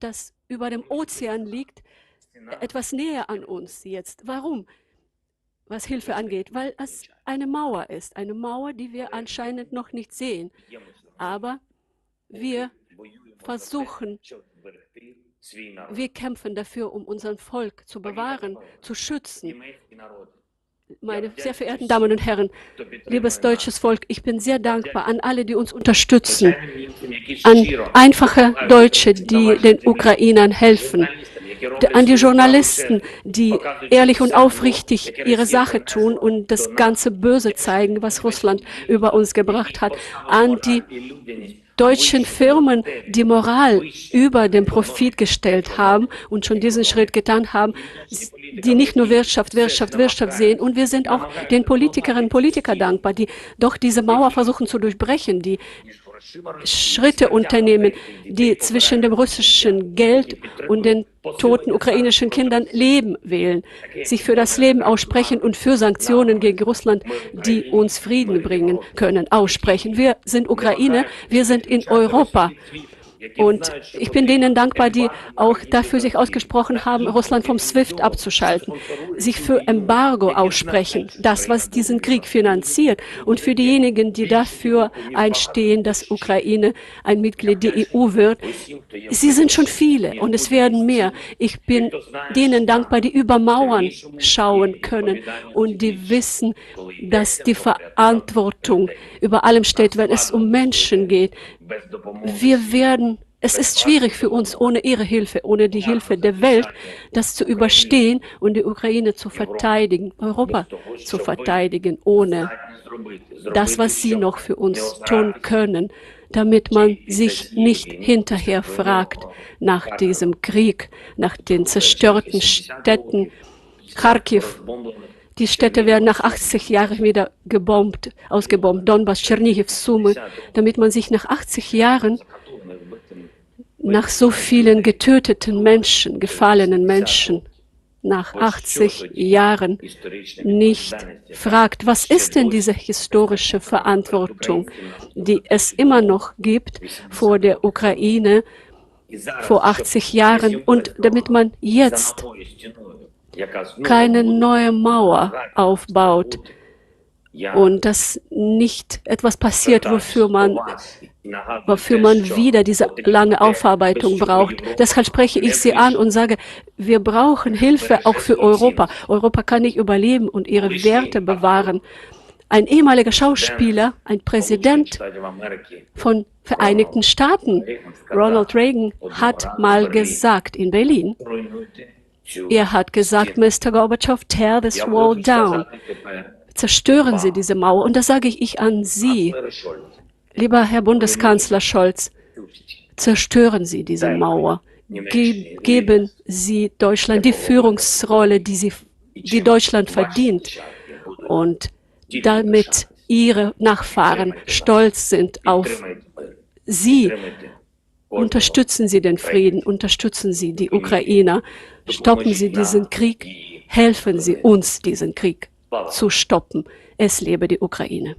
das über dem Ozean liegt, etwas näher an uns jetzt. Warum? Was Hilfe angeht, weil es eine Mauer ist, eine Mauer, die wir anscheinend noch nicht sehen. Aber wir versuchen, wir kämpfen dafür, um unser Volk zu bewahren, zu schützen. Meine sehr verehrten Damen und Herren, liebes deutsches Volk, ich bin sehr dankbar an alle, die uns unterstützen, an einfache Deutsche, die den Ukrainern helfen, an die Journalisten, die ehrlich und aufrichtig ihre Sache tun und das ganze Böse zeigen, was Russland über uns gebracht hat, an die deutschen Firmen, die Moral über den Profit gestellt haben und schon diesen Schritt getan haben, die nicht nur Wirtschaft sehen. Und wir sind auch den Politikerinnen und Politikern dankbar, die doch diese Mauer versuchen zu durchbrechen, die Schritte unternehmen, die zwischen dem russischen Geld und den toten ukrainischen Kindern Leben wählen, sich für das Leben aussprechen und für Sanktionen gegen Russland, die uns Frieden bringen können, aussprechen. Wir sind Ukraine, wir sind in Europa. Und ich bin denen dankbar, die auch dafür sich ausgesprochen haben, Russland vom SWIFT abzuschalten, sich für Embargo aussprechen, das, was diesen Krieg finanziert. Und für diejenigen, die dafür einstehen, dass Ukraine ein Mitglied der EU wird, sie sind schon viele und es werden mehr. Ich bin denen dankbar, die über Mauern schauen können und die wissen, dass die Verantwortung über allem steht, wenn es um Menschen geht. Es ist schwierig für uns, ohne ihre Hilfe, ohne die Hilfe der Welt, das zu überstehen und die Ukraine zu verteidigen, Europa zu verteidigen, ohne das, was sie noch für uns tun können, damit man sich nicht hinterher fragt nach diesem Krieg, nach den zerstörten Städten, Kharkiv. Die Städte werden nach 80 Jahren wieder ausgebombt, Donbass, Tschernihiv, Sumy, damit man sich nach 80 Jahren, nach so vielen getöteten Menschen, gefallenen Menschen, nach 80 Jahren nicht fragt, was ist denn diese historische Verantwortung, die es immer noch gibt vor der Ukraine vor 80 Jahren und damit man jetzt keine neue Mauer aufbaut und dass nicht etwas passiert, wofür man wieder diese lange Aufarbeitung braucht. Deshalb spreche ich Sie an und sage, wir brauchen Hilfe auch für Europa. Europa kann nicht überleben und ihre Werte bewahren. Ein ehemaliger Schauspieler, ein Präsident von Vereinigten Staaten, Ronald Reagan, hat mal gesagt in Berlin, er hat gesagt, Mr. Gorbatschow, tear this wall down. Zerstören Sie diese Mauer. Und das sage ich an Sie, lieber Herr Bundeskanzler Scholz, zerstören Sie diese Mauer. Geben Sie Deutschland die Führungsrolle, die Deutschland verdient. Und damit Ihre Nachfahren stolz sind auf Sie, unterstützen Sie den Frieden, unterstützen Sie die Ukrainer, stoppen Sie diesen Krieg, helfen Sie uns, diesen Krieg zu stoppen. Es lebe die Ukraine.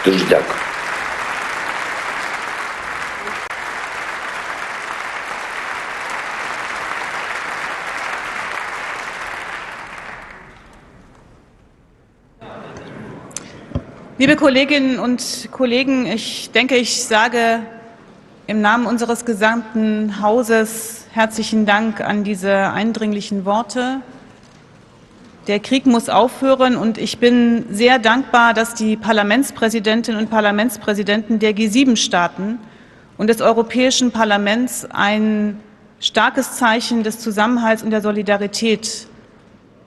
Дуже дякую. Liebe Kolleginnen und Kollegen, ich denke, ich sage im Namen unseres gesamten Hauses herzlichen Dank an diese eindringlichen Worte. Der Krieg muss aufhören und ich bin sehr dankbar, dass die Parlamentspräsidentinnen und Parlamentspräsidenten der G7-Staaten und des Europäischen Parlaments ein starkes Zeichen des Zusammenhalts und der Solidarität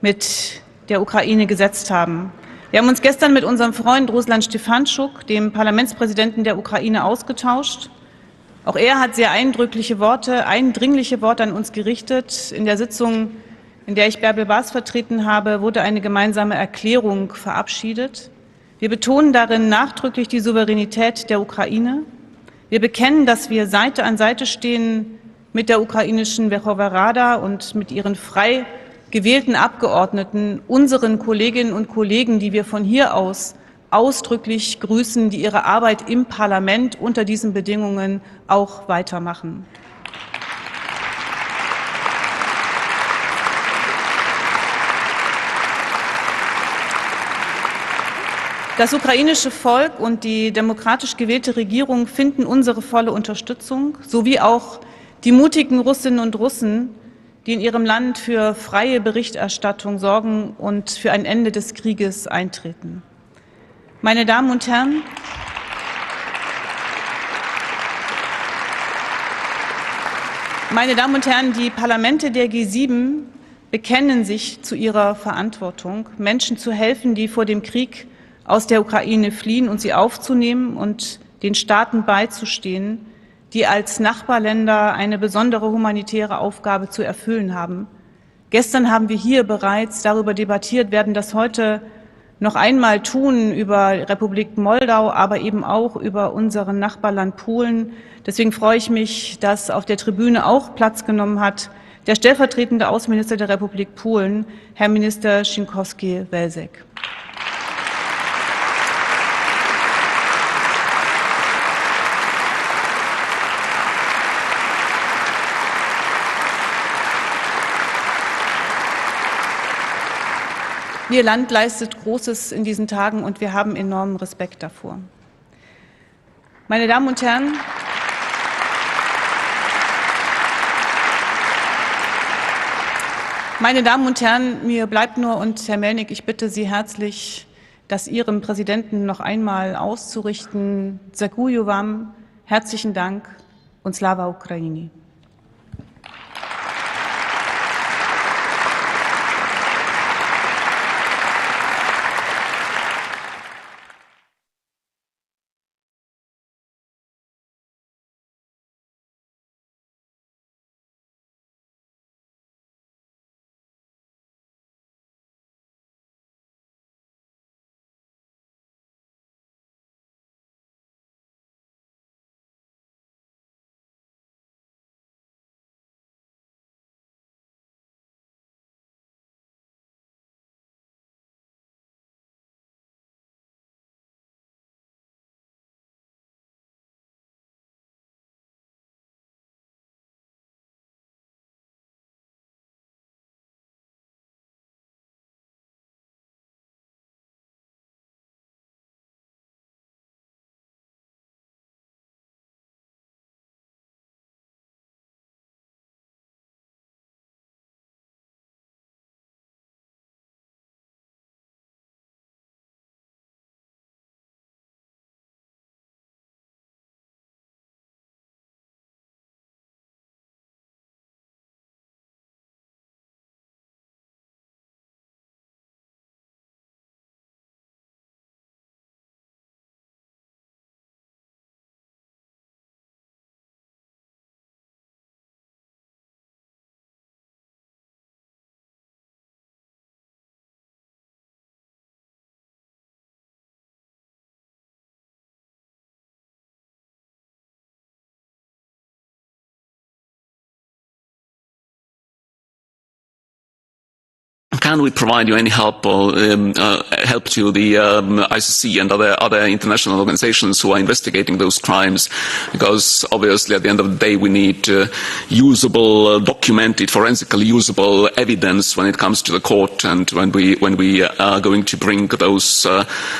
mit der Ukraine gesetzt haben. Wir haben uns gestern mit unserem Freund Ruslan Stefanschuk, dem Parlamentspräsidenten der Ukraine, ausgetauscht. Auch er hat sehr eindringliche Worte an uns gerichtet. In der Sitzung, in der ich Bärbel Bas vertreten habe, wurde eine gemeinsame Erklärung verabschiedet. Wir betonen darin nachdrücklich die Souveränität der Ukraine. Wir bekennen, dass wir Seite an Seite stehen mit der ukrainischen Werchowa Rada und mit ihren frei gewählten Abgeordneten, unseren Kolleginnen und Kollegen, die wir von hier aus ausdrücklich grüßen, die ihre Arbeit im Parlament unter diesen Bedingungen auch weitermachen. Das ukrainische Volk und die demokratisch gewählte Regierung finden unsere volle Unterstützung, sowie auch die mutigen Russinnen und Russen, die in ihrem Land für freie Berichterstattung sorgen und für ein Ende des Krieges eintreten. Meine Damen und Herren, die Parlamente der G7 bekennen sich zu ihrer Verantwortung, Menschen zu helfen, die vor dem Krieg aus der Ukraine fliehen, und sie aufzunehmen und den Staaten beizustehen, die als Nachbarländer eine besondere humanitäre Aufgabe zu erfüllen haben. Gestern haben wir hier bereits darüber debattiert, werden das heute noch einmal tun, über Republik Moldau, aber eben auch über unseren Nachbarland Polen. Deswegen freue ich mich, dass auf der Tribüne auch Platz genommen hat der stellvertretende Außenminister der Republik Polen, Herr Minister Szynkowski-Welzek. Ihr Land leistet Großes in diesen Tagen und wir haben enormen Respekt davor. Meine Damen und Herren, mir bleibt nur, und Herr Melnik, ich bitte Sie herzlich, das Ihrem Präsidenten noch einmal auszurichten. Dziękuję wam, herzlichen Dank und Slava Ukraini. Can we provide you any help or help to the ICC and other international organizations who are investigating those crimes? Because obviously, at the end of the day, we need usable, documented, forensically usable evidence when it comes to the court, and when we are going to bring those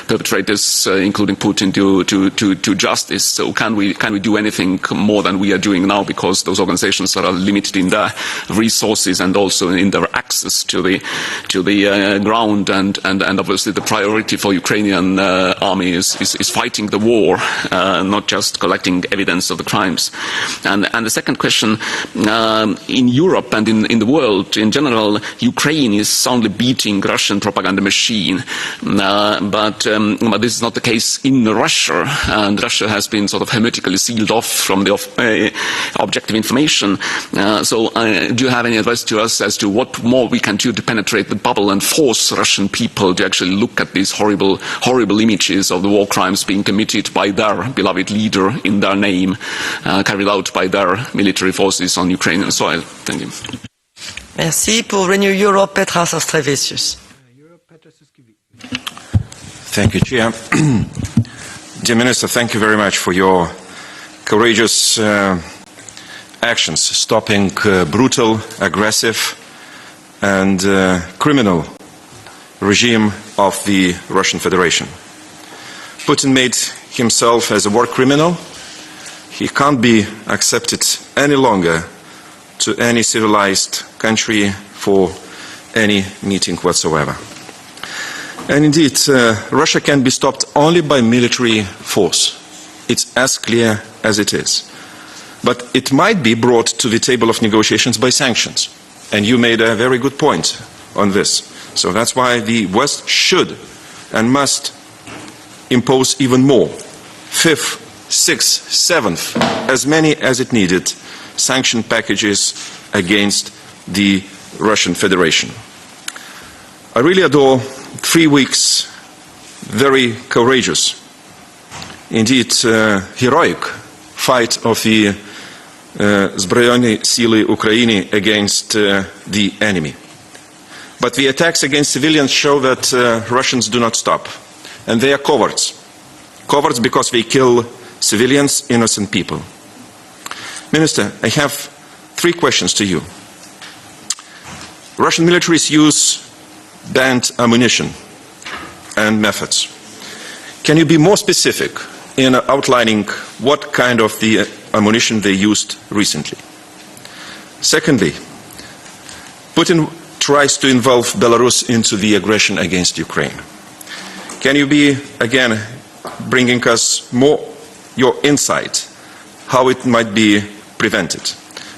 perpetrators, including Putin, to justice. So can we do anything more than we are doing now? Because those organizations are limited in their resources and also in their access to the the ground, and obviously the priority for Ukrainian army is fighting the war, not just collecting evidence of the crimes. And the second question, in Europe and in the world in general, Ukraine is soundly beating Russian propaganda machine, but this is not the case in Russia, and Russia has been sort of hermetically sealed off from the objective information. So do you have any advice to us as to what more we can do to penetrate the bubble and force Russian people to actually look at these horrible images of the war crimes being committed by their beloved leader in their name, carried out by their military forces on Ukrainian soil? Thank you. Merci. Pour Renew Europe, Petras Austrevicius. Thank you, Chair. Dear Minister, thank you very much for your courageous actions, stopping brutal, aggressive, and criminal regime of the Russian Federation. Putin made himself as a war criminal. He can't be accepted any longer to any civilized country for any meeting whatsoever. And indeed, Russia can be stopped only by military force. It's as clear as it is. But it might be brought to the table of negotiations by sanctions. And you made a very good point on this. So that's why the West should and must impose even more. Fifth, sixth, seventh, as many as it needed, sanction packages against the Russian Federation. I really adore 3 weeks, very courageous, indeed heroic fight of the Zbrojeni Sily Ukrainy against the enemy. But the attacks against civilians show that Russians do not stop. And they are cowards. Cowards because they kill civilians, innocent people. Minister, I have 3 questions to you. Russian militaries use banned ammunition and methods. Can you be more specific in outlining what kind of the ammunition they used recently? Secondly, Putin tries to involve Belarus into the aggression against Ukraine. Can you be, again, bringing us more your insight, how it might be prevented?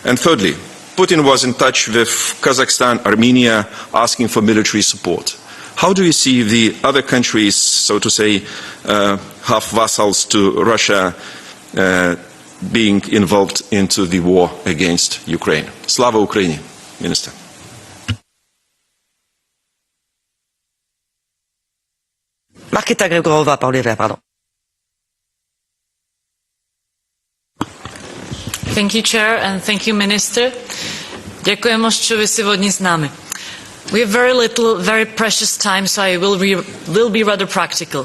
And thirdly, Putin was in touch with Kazakhstan, Armenia, asking for military support. How do you see the other countries, so to say, half vassals to Russia, being involved into the war against Ukraine? Slava Ukraini, Minister. Markéta Gregorova, par les Verts, pardon. Thank you, Chair, and thank you, Minister. Ďakujem moc, čo vy si vodní s nami. We have very little, very precious time, so I will be rather practical.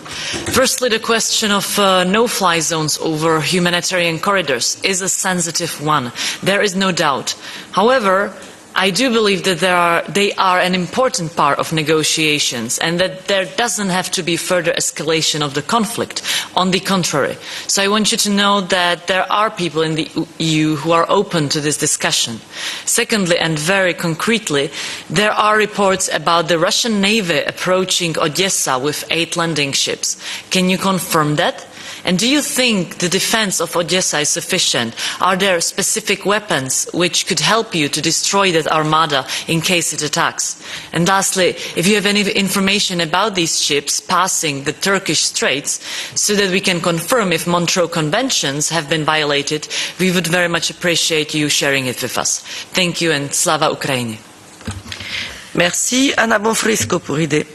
Firstly, the question of no-fly zones over humanitarian corridors is a sensitive one. There is no doubt. However, I do believe that they are an important part of negotiations and that there doesn't have to be further escalation of the conflict. On the contrary. So I want you to know that there are people in the EU who are open to this discussion. Secondly, and very concretely, there are reports about the Russian Navy approaching Odessa with 8 landing ships. Can you confirm that? And do you think the defense of Odessa is sufficient? Are there specific weapons which could help you to destroy that armada in case it attacks? And lastly, if you have any information about these ships passing the Turkish Straits, so that we can confirm if Montreux Conventions have been violated, we would very much appreciate you sharing it with us. Thank you, and Slava Ukraini. Merci. Anna Bonfrisco pour ID.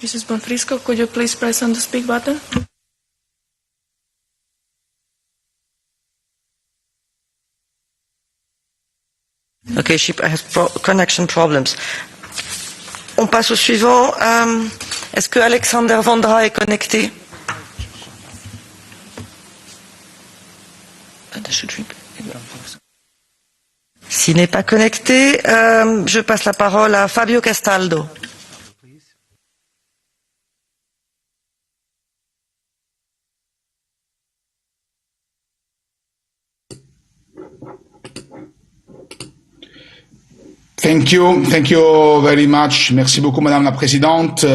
Mrs. Bonfrisco, could you please press on the speak button? Okay, she has connection problems. On passe au suivant. Est-ce que Alexander Vondra est connecté? S'il n'est pas connecté, je passe la parole à Fabio Castaldo. Thank you very much. Merci beaucoup, Madame la Présidente.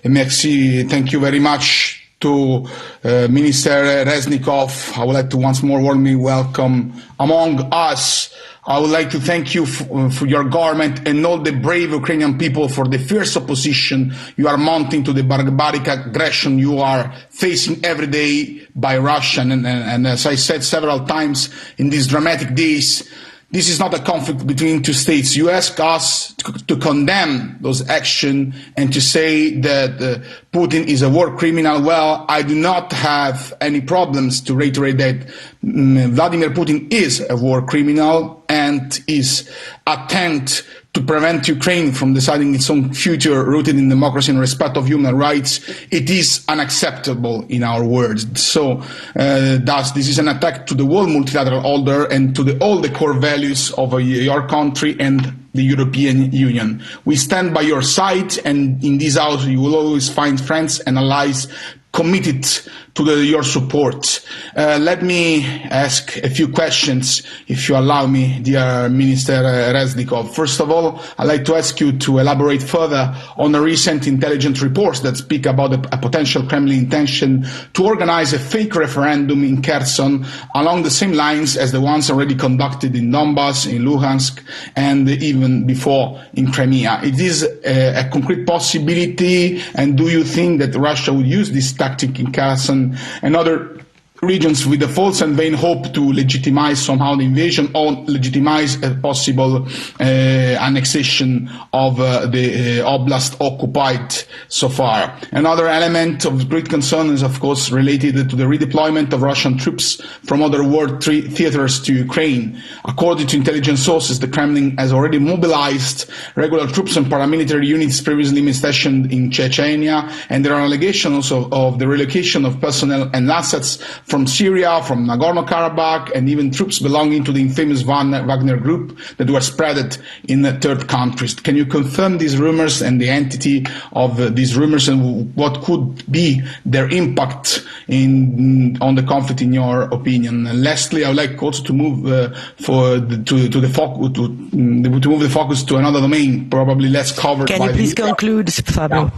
Thank you very much to Minister Reznikov. I would like to once more warmly welcome among us. I would like to thank you for your government and all the brave Ukrainian people for the fierce opposition you are mounting to the barbaric aggression you are facing every day by Russia. And as I said several times in these dramatic days, this is not a conflict between two states. You ask us to condemn those actions and to say that Putin is a war criminal. Well, I do not have any problems to reiterate that Vladimir Putin is a war criminal and his attempt to prevent Ukraine from deciding its own future rooted in democracy and respect of human rights, it is unacceptable in our words. So thus this is an attack to the whole multilateral order and to all the core values of your country and the European Union. We stand by your side, and in this house you will always find friends and allies committed to your support. Let me ask a few questions, if you allow me, dear Minister Reznikov. First of all, I'd like to ask you to elaborate further on the recent intelligence reports that speak about a potential Kremlin intention to organize a fake referendum in Kherson along the same lines as the ones already conducted in Donbass, in Luhansk, and even before in Crimea. It is a concrete possibility, and do you think that Russia would use this tactic in Kherson and other regions with the false and vain hope to legitimize somehow the invasion or legitimize a possible annexation of the oblast occupied so far? Another element of great concern is of course related to the redeployment of Russian troops from other world theaters to Ukraine. According to intelligence sources, the Kremlin has already mobilized regular troops and paramilitary units previously stationed in Chechnya, and there are allegations of the relocation of personnel and assets from Syria, from Nagorno-Karabakh, and even troops belonging to the infamous Wagner group that were spread in third countries. Can you confirm these rumors and the entity of these rumors, and what could be their impact on the conflict in your opinion? And lastly, I would like also to move the focus to another domain, probably less covered. Can you please conclude, Fabio?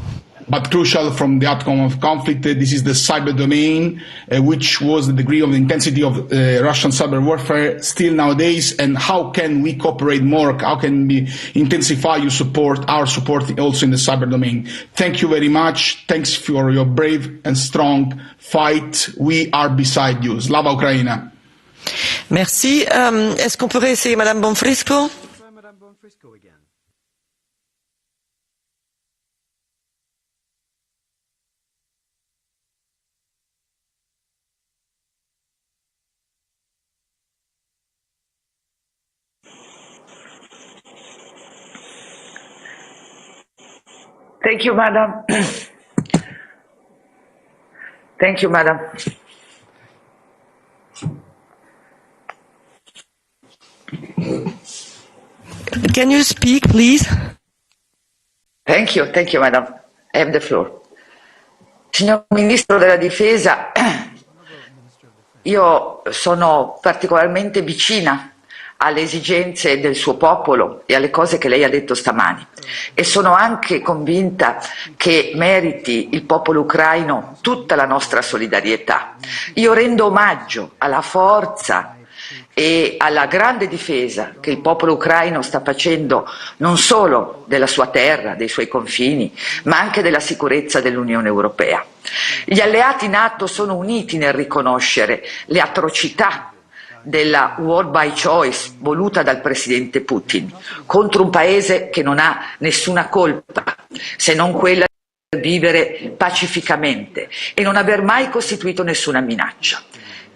But crucial from the outcome of conflict. This is the cyber domain, which was the degree of intensity of Russian cyber warfare still nowadays, and how can we cooperate more? How can we intensify our support also in the cyber domain? Thank you very much. Thanks for your brave and strong fight. We are beside you. Slava Ukraina. Merci. Est-ce qu'on peut réessayer Madame Bonfrisco? Thank you, Madam. Thank you, Madam. Can you speak, please? Thank you, Madam. I have the floor. Signor Ministro della Difesa, io sono particolarmente vicina alle esigenze del suo popolo e alle cose che lei ha detto stamani, e sono anche convinta che meriti il popolo ucraino tutta la nostra solidarietà. Io rendo omaggio alla forza e alla grande difesa che il popolo ucraino sta facendo non solo della sua terra, dei suoi confini, ma anche della sicurezza dell'Unione Europea. Gli alleati NATO sono uniti nel riconoscere le atrocità della war by choice voluta dal presidente Putin contro un paese che non ha nessuna colpa se non quella di vivere pacificamente e non aver mai costituito nessuna minaccia.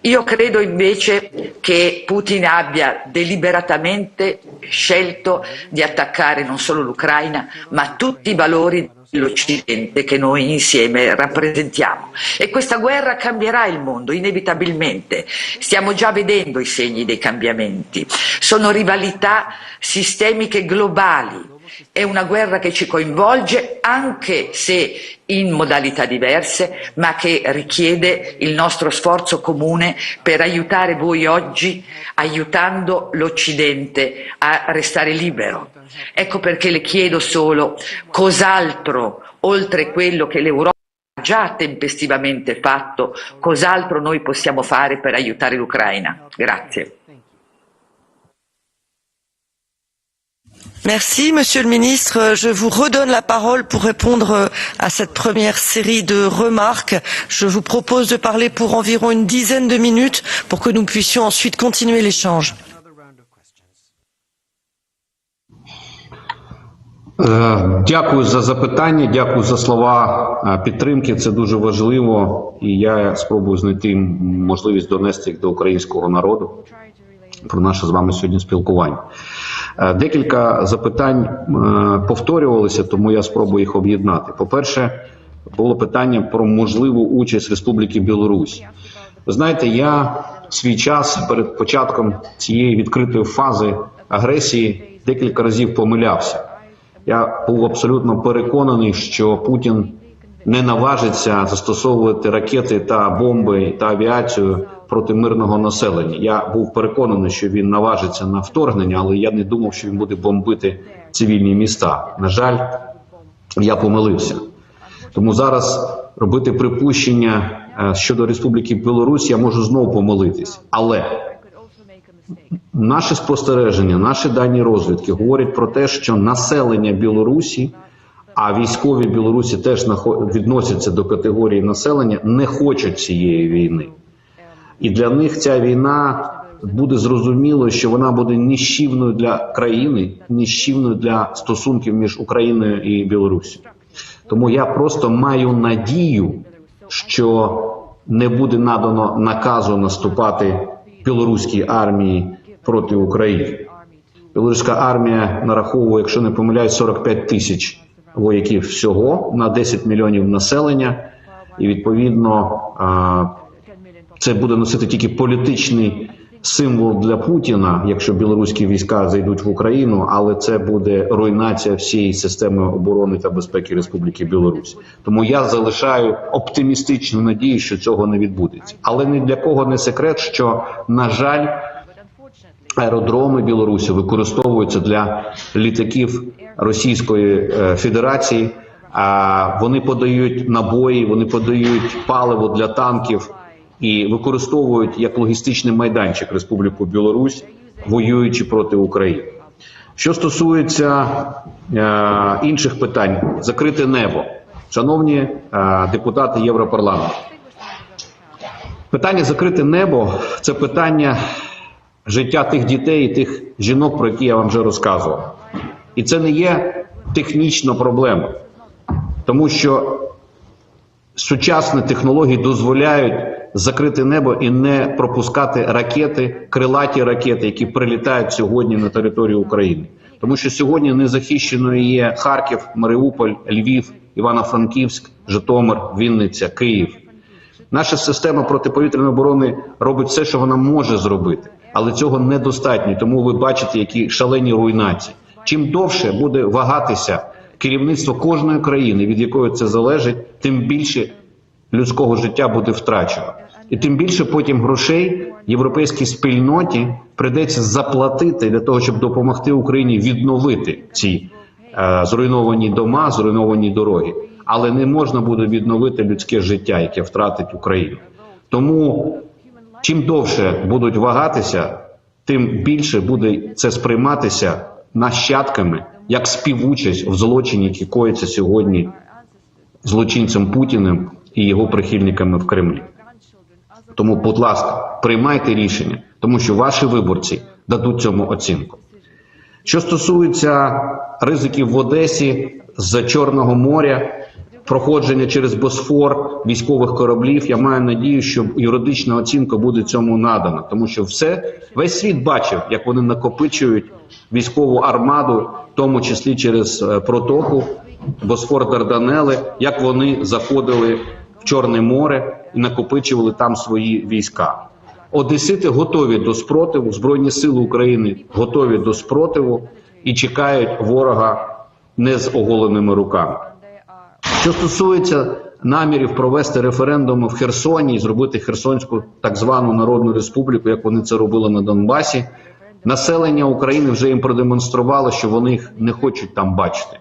Io credo invece che Putin abbia deliberatamente scelto di attaccare non solo l'Ucraina, ma tutti i valori dell'Occidente che noi insieme rappresentiamo. E questa guerra cambierà il mondo, inevitabilmente. Stiamo già vedendo i segni dei cambiamenti. Sono rivalità sistemiche globali. È una guerra che ci coinvolge, anche se in modalità diverse, ma che richiede il nostro sforzo comune per aiutare voi oggi, aiutando l'Occidente a restare libero. Ecco perché le chiedo solo cos'altro, oltre quello che l'Europa ha già tempestivamente fatto, cos'altro noi possiamo fare per aiutare l'Ucraina. Grazie. Merci, Monsieur le Ministre. Je vous redonne la parole pour répondre à cette première série de remarques. Je vous propose de parler pour environ une dizaine de minutes pour que nous puissions ensuite continuer l'échange. Дякую за запитання, дякую за слова підтримки. Це дуже важливо, і я спробую знайти можливість донести їх до українського народу про наше з вами сьогодні спілкування. Декілька запитань повторювалися, тому я спробую їх об'єднати. По-перше, було питання про можливу участь Республіки Білорусь. Ви знаєте, я в свій час перед початком цієї відкритої фази агресії декілька разів помилявся. Я був абсолютно переконаний, що Путін не наважиться застосовувати ракети та бомби та авіацію проти мирного населення. Я був переконаний, що він наважиться на вторгнення, але я не думав, що він буде бомбити цивільні міста. На жаль, я помилився. Тому зараз робити припущення щодо Республіки Білорусь я можу знову помилитись. Але наші спостереження, наші дані розвідки говорять про те, що населення Білорусі, а військові Білорусі теж відносяться до категорії населення, не хочуть цієї війни. І для них ця війна буде зрозуміло, що вона буде нищівною для країни, нищівною для стосунків між Україною і Білоруссю. Тому я просто маю надію, що не буде надано наказу наступати білоруській армії проти України. Білоруська армія нараховує, якщо не помиляюсь, 45 тисяч вояків всього на 10 мільйонів населення. І відповідно це буде носити тільки політичний символ для Путіна, якщо білоруські війська зайдуть в Україну, але це буде руйнація всієї системи оборони та безпеки Республіки Білорусь. Тому я залишаю оптимістичну надію, що цього не відбудеться. Але ні для кого не секрет, що, на жаль, аеродроми Білорусі використовуються для літаків Російської Федерації. Вони подають набої, вони подають паливо для танків і використовують як логістичний майданчик Республіку Білорусь, воюючи проти України. Що стосується інших питань, закрите небо. Шановні депутати Європарламенту, питання закрите небо – це питання життя тих дітей і тих жінок, про які я вам вже розказував. І це не є технічна проблема, тому що сучасні технології дозволяють закрити небо і не пропускати ракети, крилаті ракети, які прилітають сьогодні на територію України. Тому що сьогодні незахищеною є Харків, Маріуполь, Львів, Івано-Франківськ, Житомир, Вінниця, Київ. Наша система протиповітряної оборони робить все, що вона може зробити, але цього недостатньо, тому ви бачите, які шалені руйнації. Чим довше буде вагатися керівництво кожної країни, від якої це залежить, тим більше людського життя буде втрачено. І тим більше потім грошей європейській спільноті прийдеться заплатити для того, щоб допомогти Україні відновити ці зруйновані дома, зруйновані дороги. Але не можна буде відновити людське життя, яке втратить Україна. Тому чим довше будуть вагатися, тим більше буде це сприйматися нащадками, як співучасть в злочині, який коїться сьогодні злочинцем Путіним і його прихильниками в Кремлі. Тому, будь ласка, приймайте рішення, тому що ваші виборці дадуть цьому оцінку. Що стосується ризиків в Одесі з Чорного моря, проходження через Босфор військових кораблів, я маю надію, що юридична оцінка буде цьому надана. Тому що весь світ бачив, як вони накопичують військову армаду, в тому числі через протоку Босфор-Дарданели, як вони заходили в Чорне море і накопичували там свої війська. Одесити готові до спротиву, Збройні сили України готові до спротиву і чекають ворога не з оголеними руками. Що стосується намірів провести референдуми в Херсоні і зробити Херсонську так звану Народну Республіку, як вони це робили на Донбасі, населення України вже їм продемонструвало, що вони їх не хочуть там бачити.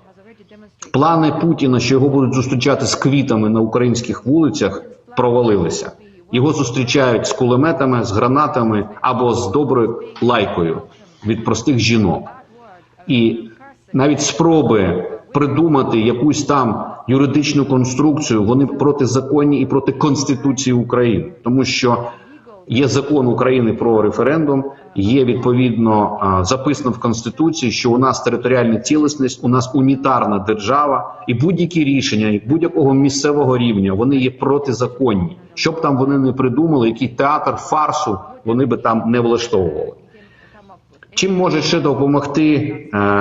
Плани Путіна, що його будуть зустрічати з квітами на українських вулицях, провалилися. Його зустрічають з кулеметами, з гранатами або з доброю лайкою від простих жінок. І навіть спроби придумати якусь там юридичну конструкцію, вони протизаконні і проти Конституції України. Тому що є закон України про референдум, є відповідно записано в Конституції, що у нас територіальна цілісність, у нас унітарна держава, і будь-які рішення будь-якого місцевого рівня, вони є протизаконні. Щоб там вони не придумали, який театр фарсу вони би там не влаштовували. Чим може ще допомогти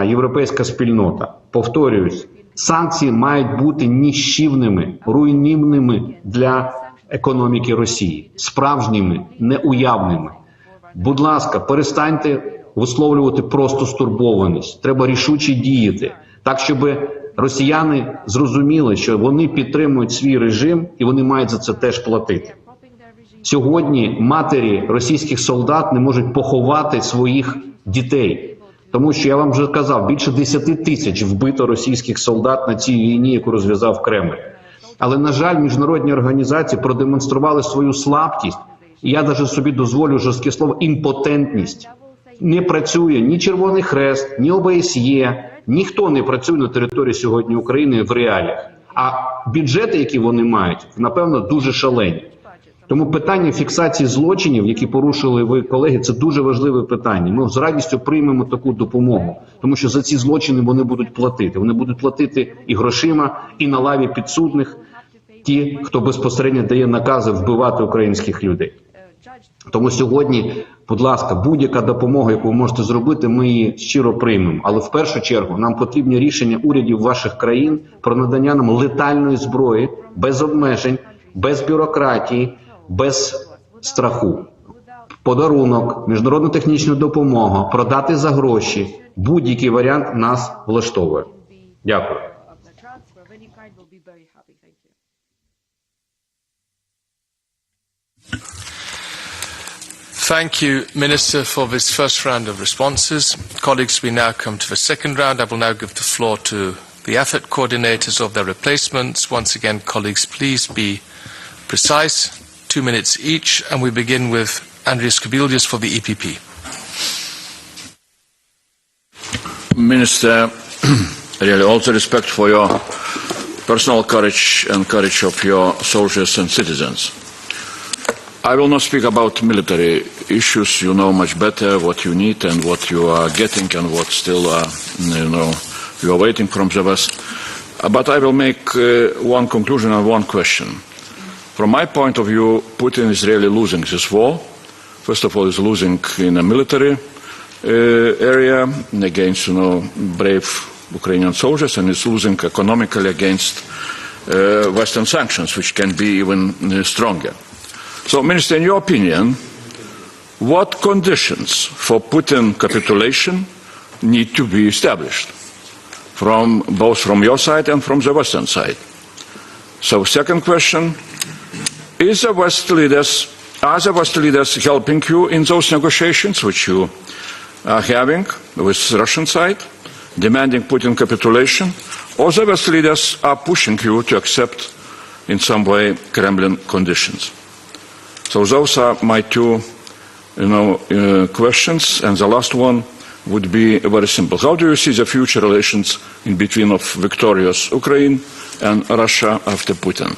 європейська спільнота? Повторююсь, санкції мають бути ніщівними, руйнівними для економіки Росії, справжніми, неуявними. Будь ласка, перестаньте висловлювати просто стурбованість. Треба рішуче діяти, так, щоб росіяни зрозуміли, що вони підтримують свій режим і вони мають за це теж платити. Сьогодні матері російських солдат не можуть поховати своїх дітей. Тому що, я вам вже казав, більше 10 тисяч вбито російських солдат на цій війні, яку розв'язав Кремль. Але, на жаль, міжнародні організації продемонстрували свою слабкість, і я навіть собі дозволю жорстке слово, імпотентність. Не працює ні Червоний Хрест, ні ОБСЄ, ніхто не працює на території сьогодні України в реаліях. А бюджети, які вони мають, напевно, дуже шалені. Тому питання фіксації злочинів, які порушили ви, колеги, це дуже важливе питання. Ми з радістю приймемо таку допомогу, тому що за ці злочини вони будуть платити. Вони будуть платити і грошима, і на лаві підсудних ті, хто безпосередньо дає накази вбивати українських людей. Тому сьогодні, будь ласка, будь-яка допомога, яку ви можете зробити, ми її щиро приймемо. Але в першу чергу нам потрібні рішення урядів ваших країн про надання нам летальної зброї, без обмежень, без бюрократії, без страху. Подарунок, міжнародну технічну допомогу, продати за гроші. Будь-який варіант нас влаштовує. Дякую. Thank you, Minister, for this first round of responses. Colleagues, we now come to the second round. I will now give the floor to the AFET coordinators of their replacements. Once again, colleagues, please be precise. 2 minutes each, and we begin with Andrius Kubilius for the EPP. Minister, really all the respect for your personal courage and courage of your soldiers and citizens. I will not speak about military issues. You know much better what you need and what you are getting and what still you are waiting from the West. But I will make one conclusion and one question. From my point of view, Putin is really losing this war. First of all, he's losing in a military area against, brave Ukrainian soldiers, and he's losing economically against Western sanctions, which can be even stronger. So, Minister, in your opinion, what conditions for Putin capitulation need to be established, both from your side and from the Western side? So, second question. Are the West leaders helping you in those negotiations which you are having with the Russian side, demanding Putin capitulation, or the West leaders are pushing you to accept in some way Kremlin conditions? So those are my two questions, and the last one would be very simple. How do you see the future relations in between of victorious Ukraine and Russia after Putin?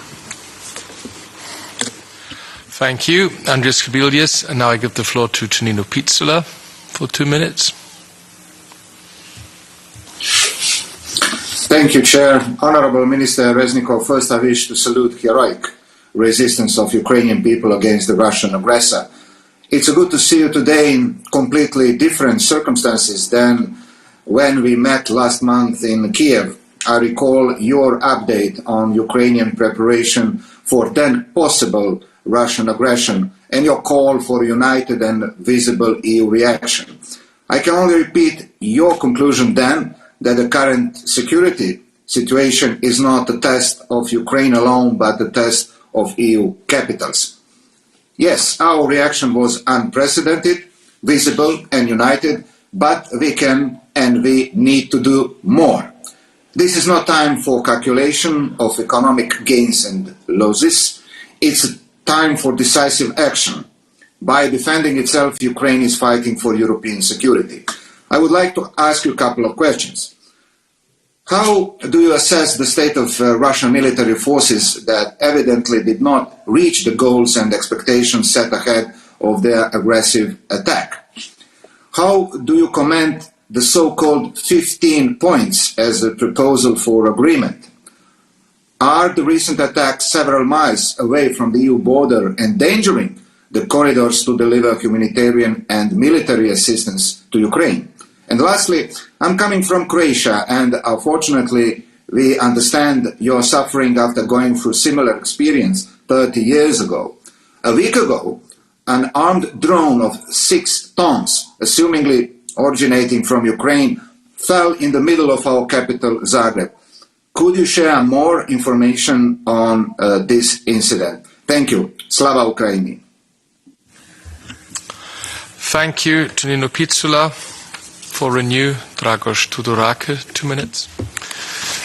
Thank you, Andrius Kubilius. And now I give the floor to Tonino Pizzula for 2 minutes. Thank you, Chair. Honorable Minister Reznikov, first I wish to salute heroic resistance of Ukrainian people against the Russian aggressor. It's good to see you today in completely different circumstances than when we met last month in Kiev. I recall your update on Ukrainian preparation for then possible Russian aggression and your call for united and visible EU reaction. I can only repeat your conclusion then that the current security situation is not a test of Ukraine alone, but a test of EU capitals. Yes, our reaction was unprecedented, visible and united, but we can and we need to do more. This is not time for calculation of economic gains and losses. It's time for decisive action. By defending itself, Ukraine is fighting for European security. I would like to ask you a couple of questions. How do you assess the state of Russian military forces that evidently did not reach the goals and expectations set ahead of their aggressive attack? How do you comment the so-called 15 points as a proposal for agreement? Are the recent attacks several miles away from the EU border endangering the corridors to deliver humanitarian and military assistance to Ukraine? And lastly, I'm coming from Croatia, and unfortunately, we understand your suffering after going through similar experience 30 years ago. A week ago, an armed drone of 6 tons, assumingly originating from Ukraine, fell in the middle of our capital, Zagreb. Could you share more information on this incident? Thank you. Slava Ukraini. Thank you, Tonino Pizzula. For Renew, Dragos Tudorake, 2 minutes.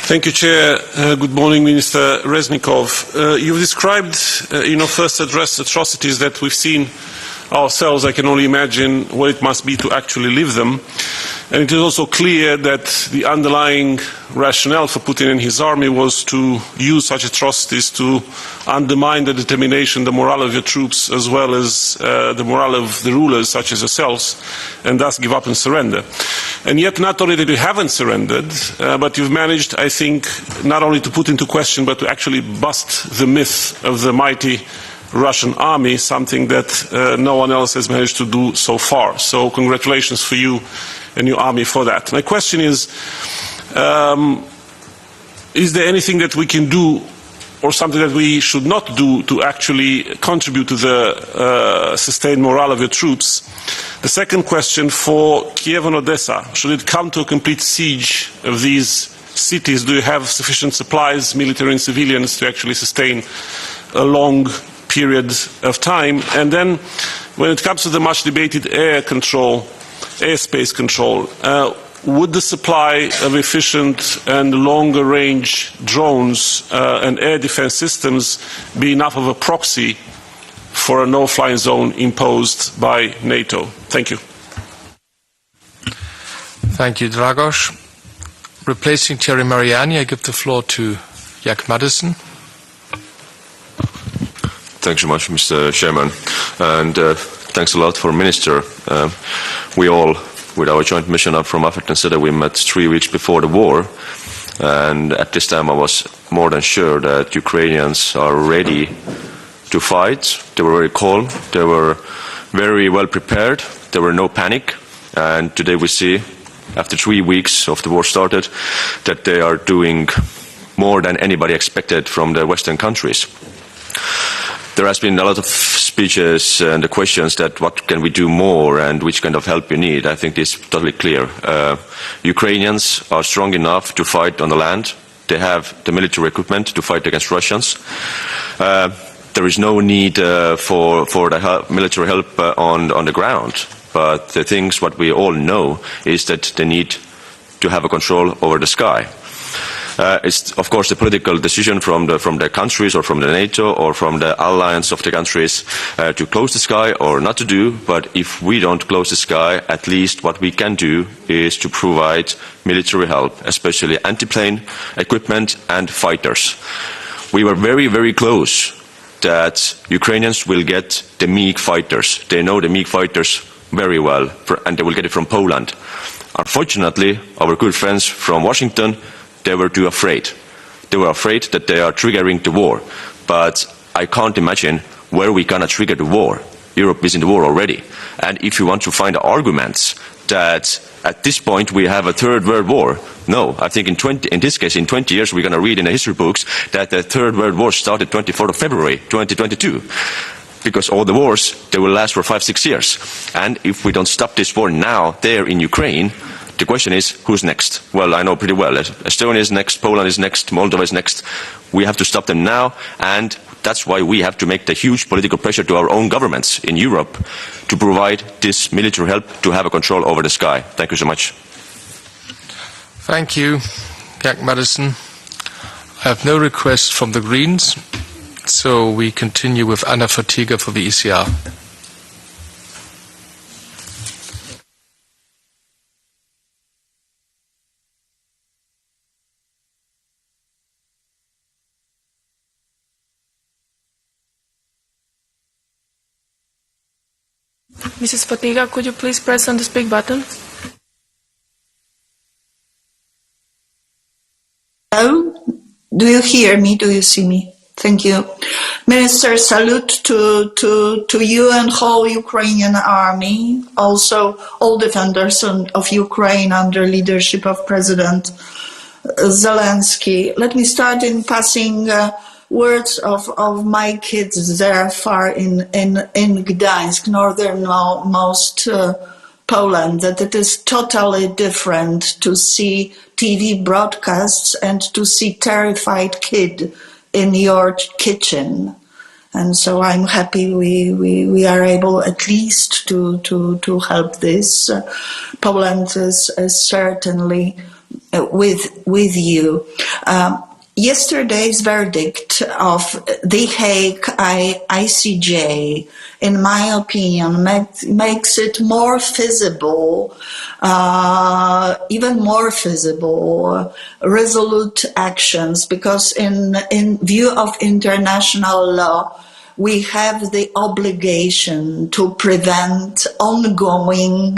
Thank you, Chair. Good morning, Minister Reznikov. You've described in your first address atrocities that we've seen ourselves. I can only imagine what it must be to actually live them. And it is also clear that the underlying rationale for Putin and his army was to use such atrocities to undermine the determination, the morale of your troops, as well as the morale of the rulers, such as yourselves, and thus give up and surrender. And yet, not only that you haven't surrendered, but you've managed, I think, not only to put into question, but to actually bust the myth of the mighty Russian army, something that no one else has managed to do so far. So congratulations for you and your army for that. My question is there anything that we can do or something that we should not do to actually contribute to the sustained morale of your troops? The second question, for Kiev and Odessa, should it come to a complete siege of these cities, do you have sufficient supplies, military and civilians, to actually sustain a long period of time? And then, when it comes to the much debated airspace control, would the supply of efficient and longer range drones and air defense systems be enough of a proxy for a no-fly zone imposed by NATO? Thank you. Thank you, Dragos. Replacing Thierry Mariani, I give the floor to Jack Madison. Thanks so much, Mr. Chairman, and thanks a lot for Minister. We all, with our joint mission up from African City, we met 3 weeks before the war, and at this time I was more than sure that Ukrainians are ready to fight. They were very calm, they were very well prepared, there were no panic, and today we see, after 3 weeks of the war started, that they are doing more than anybody expected from the Western countries. There has been a lot of speeches and the questions that what can we do more and which kind of help you need. I think it's totally clear. Ukrainians are strong enough to fight on the land. They have the military equipment to fight against Russians. There is no need for the military help on the ground. But the things what we all know is that they need to have a control over the sky. It's of course a political decision from the countries or from the NATO or from the alliance of the countries to close the sky or not to do. But if we don't close the sky, at least what we can do is to provide military help, especially anti-plane equipment and fighters. We were very, very close that Ukrainians will get the MiG fighters. They know the MiG fighters very well, and they will get it from Poland. Unfortunately, our good friends from Washington they were too afraid. They were afraid that they are triggering the war. But I can't imagine where we're going to trigger the war. Europe is in the war already. And if you want to find arguments that at this point we have a third world war, no. I think in this case, in 20 years, we're going to read in the history books that the third world war started 24th of February 2022. Because all the wars, they will last for 5-6 years. And if we don't stop this war now, there in Ukraine, the question is, who's next? Well, I know pretty well. Estonia is next, Poland is next, Moldova is next. We have to stop them now, and that's why we have to make the huge political pressure to our own governments in Europe to provide this military help to have a control over the sky. Thank you so much. Thank you, Jack Madison. I have no request from the Greens, so we continue with Anna Fatiga for the ECR. Mrs. Fatiga, could you please press on the speak button? Hello? Do you hear me? Do you see me? Thank you. Minister, salute to you and whole Ukrainian army, also all defenders of Ukraine under leadership of President Zelensky. Let me start in passing words of my kids there far in Gdańsk, northernmost Poland, that it is totally different to see TV broadcasts and to see terrified kid in your kitchen. And so I'm happy we are able at least to help this. Poland is certainly with you. Yesterday's verdict of The Hague ICJ, in my opinion, makes it more feasible, even more feasible, resolute actions, because in view of international law, we have the obligation to prevent ongoing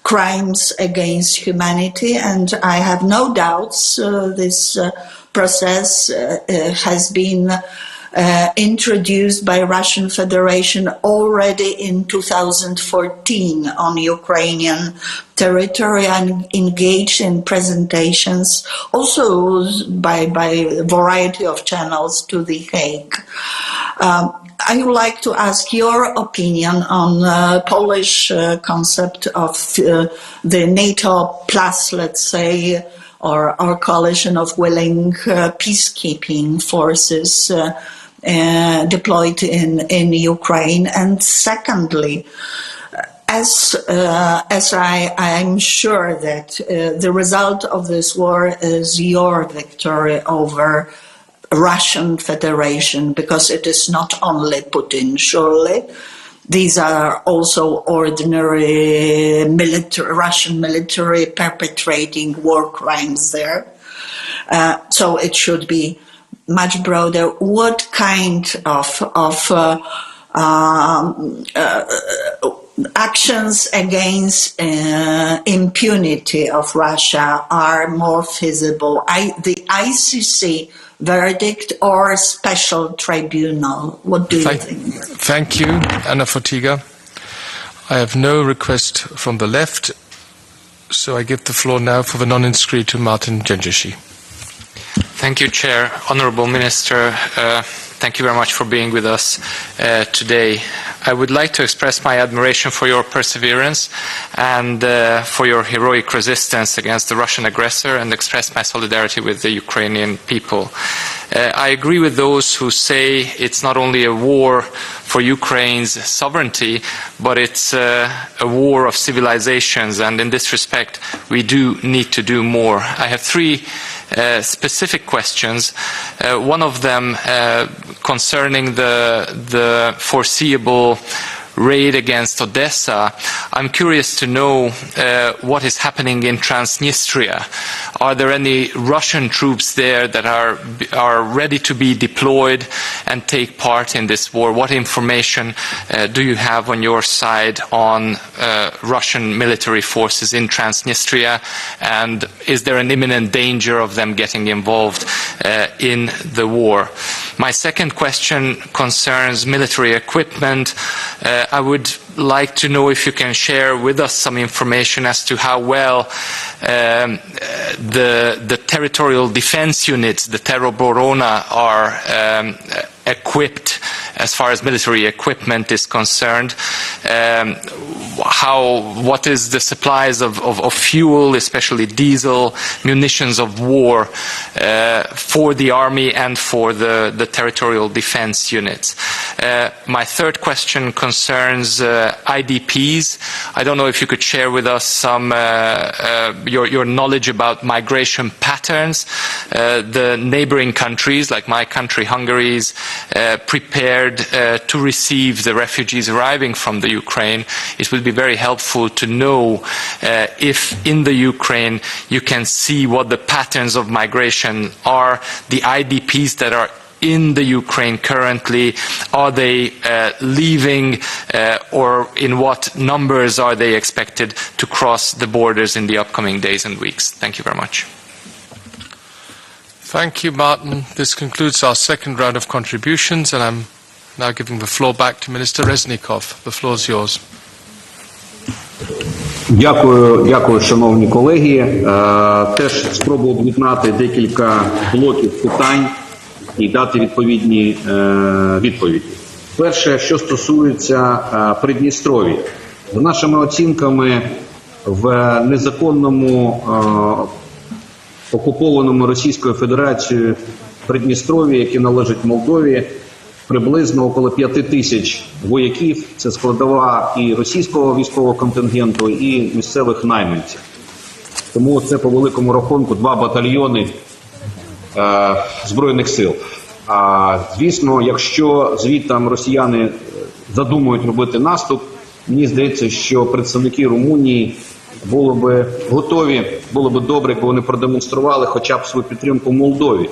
crimes against humanity, and I have no doubts this process has been introduced by Russian Federation already in 2014 on Ukrainian territory and engaged in presentations also by a variety of channels to The Hague. I would like to ask your opinion on Polish concept of the NATO plus, let's say, or our coalition of willing peacekeeping forces deployed in Ukraine. And secondly, as I'm sure that the result of this war is your victory over Russian Federation, because it is not only Putin, surely. These are also ordinary Russian military perpetrating war crimes there. So it should be much broader. What kind of actions against impunity of Russia are more feasible? The ICC verdict or special tribunal? What do you think? Thank you, Anna Fatiga. I have no request from the left, so I give the floor now for the non-inscrit to Martin Genjishi. Thank you, Chair. Honourable Minister, thank you very much for being with us today. I would like to express my admiration for your perseverance and for your heroic resistance against the Russian aggressor, and express my solidarity with the Ukrainian people. I agree with those who say it's not only a war for Ukraine's sovereignty, but it's a war of civilizations, and in this respect we do need to do more. I have three specific questions. One of them concerning the foreseeable raid against Odessa. I'm curious to know what is happening in Transnistria. Are there any Russian troops there that are ready to be deployed and take part in this war? What information do you have on your side on Russian military forces in Transnistria, and is there an imminent danger of them getting involved in the war? My second question concerns military equipment. I would like to know if you can share with us some information as to how well the territorial defense units, the Teroborona, are equipped as far as military equipment is concerned. What is the supplies of fuel, especially diesel, munitions of war for the army and for the territorial defense units? My third question concerns IDPs. I don't know if you could share with us some your knowledge about migration patterns. The neighboring countries, like my country, Hungary, is prepared to receive the refugees arriving from the Ukraine. It would be very helpful to know if in the Ukraine you can see what the patterns of migration are, the IDPs that are in the Ukraine currently, are they leaving, or in what numbers are they expected to cross the borders in the upcoming days and weeks? Thank you very much. Thank you, Martin. This concludes our second round of contributions, and I'm now giving the floor back to Minister Reznikov. The floor is yours. Дякую, шановні колеги. Теж спробую об'єднати декілька блоків питань і дати відповідні відповіді. Перше, що стосується Придністров'я. За нашими оцінками, в незаконному окупованому Російською Федерацією Придністров'ї, яке належить Молдові, приблизно около 5 тисяч вояків. Це складова і російського військового контингенту, і місцевих найманців. Тому це по великому рахунку 2 батальйони Збройних сил. Звісно, якщо звідти росіяни задумують робити наступ, мені здається, що представники Румунії було б готові, було б добре, якби вони продемонстрували хоча б свою підтримку Молдові.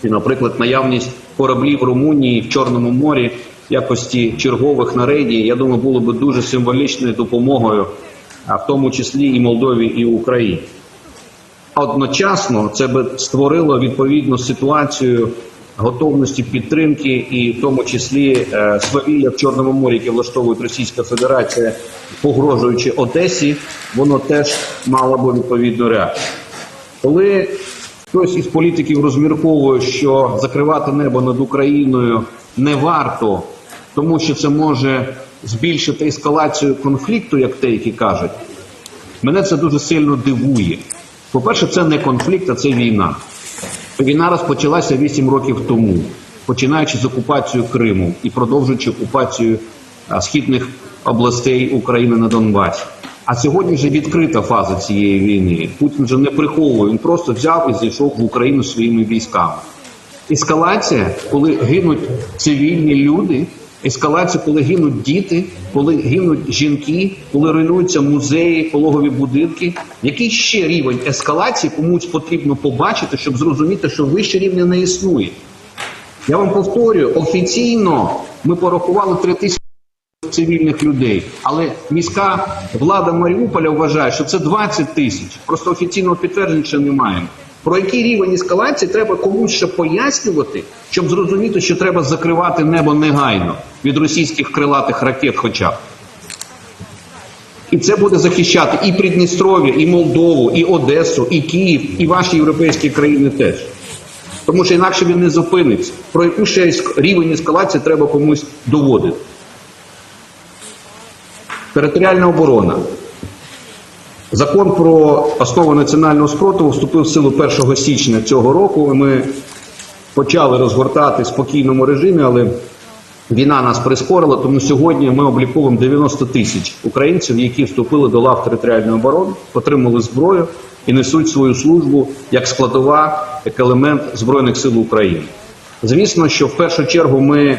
І, наприклад, наявність кораблів Румунії в Чорному морі в якості чергових на рейді, я думаю, було б дуже символічною допомогою, в тому числі і Молдові, і Україні. Одночасно це б створило відповідну ситуацію готовності підтримки і в тому числі свавілля в Чорному морі, яке влаштовує Російська Федерація, погрожуючи Одесі, воно теж мало б відповідну реакцію. Коли хтось із політиків розмірковує, що закривати небо над Україною не варто, тому що це може збільшити ескалацію конфлікту, як деякі кажуть, мене це дуже сильно дивує. По-перше, це не конфлікт, а це війна. Війна розпочалася 8 років тому, починаючи з окупацією Криму і продовжуючи окупацію східних областей України на Донбасі. А сьогодні вже відкрита фаза цієї війни. Путін вже не приховує, він просто взяв і зайшов в Україну своїми військами. Ескалація, коли гинуть цивільні люди, ескалація, коли гинуть діти, коли гинуть жінки, коли руйнуються музеї, пологові будинки. Який ще рівень ескалації комусь потрібно побачити, щоб зрозуміти, що вище рівня не існує? Я вам повторюю, офіційно ми порахували 3000 цивільних людей, але міська влада Маріуполя вважає, що це 20 тисяч. Просто офіційного підтвердження ще немає. Про який рівень ескалації треба комусь ще пояснювати, щоб зрозуміти, що треба закривати небо негайно від російських крилатих ракет хоча б. І це буде захищати і Придністров'я, і Молдову, і Одесу, і Київ, і ваші європейські країни теж. Тому що інакше він не зупиниться. Про яку ще рівень ескалації треба комусь доводити. Територіальна оборона. Закон про основи національного спротиву вступив в силу 1 січня цього року. Ми почали розгортати в спокійному режимі, але війна нас прискорила, тому сьогодні ми обліковуємо 90 тисяч українців, які вступили до лав територіальної оборони, отримали зброю і несуть свою службу як складова, як елемент Збройних сил України. Звісно, що в першу чергу ми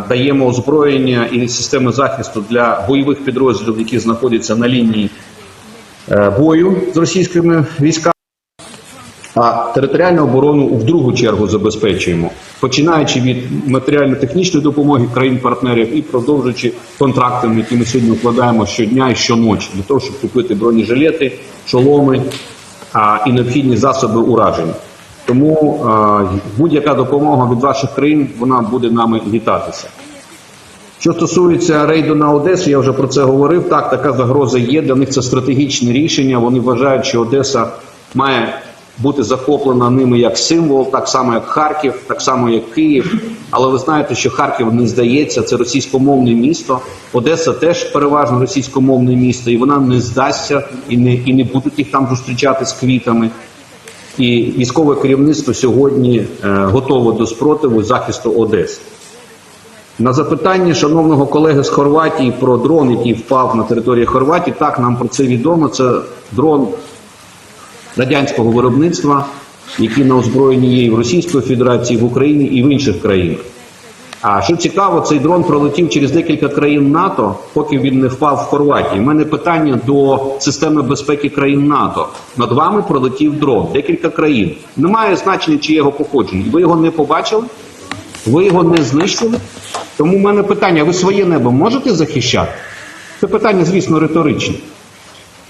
даємо озброєння і системи захисту для бойових підрозділів, які знаходяться на лінії бою з російськими військами. А територіальну оборону в другу чергу забезпечуємо, починаючи від матеріально-технічної допомоги країн-партнерів і продовжуючи контрактами, які ми сьогодні укладаємо щодня і щоночі, для того, щоб купити бронежилети, шоломи і необхідні засоби ураження. Тому будь-яка допомога від ваших країн, вона буде нами вітатися. Що стосується рейду на Одесу, я вже про це говорив, так, така загроза є, для них це стратегічне рішення, вони вважають, що Одеса має бути захоплена ними як символ, так само як Харків, так само як Київ. Але ви знаєте, що Харків не здається, це російськомовне місто. Одеса теж переважно російськомовне місто, і вона не здасться, і не будуть їх там зустрічати з квітами. І військове керівництво сьогодні готове до спротиву і захисту Одеси. На запитання шановного колеги з Хорватії про дрон, який впав на території Хорватії, так, нам про це відомо, це дрон радянського виробництва, які на озброєнні є і в Російської Федерації, в Україні і в інших країнах. А що цікаво, цей дрон пролетів через декілька країн НАТО, поки він не впав в Хорватії. У мене питання до системи безпеки країн НАТО. Над вами пролетів дрон, декілька країн. Немає значення, чи його походження. Ви його не побачили? Ви його не знищили? Тому в мене питання, ви своє небо можете захищати? Це питання, звісно, риторичне.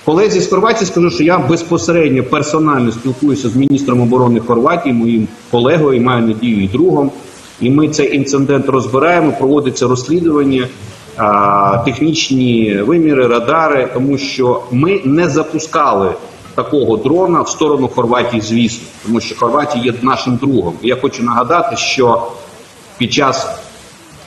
Колезі з Хорватії скажу, що я безпосередньо, персонально спілкуюся з міністром оборони Хорватії, моїм колегою, і маю надію, і другом. І ми цей інцидент розбираємо, проводиться розслідування, технічні виміри, радари, тому що ми не запускали такого дрона в сторону Хорватії, звісно, тому що Хорватія є нашим другом. І я хочу нагадати, що під час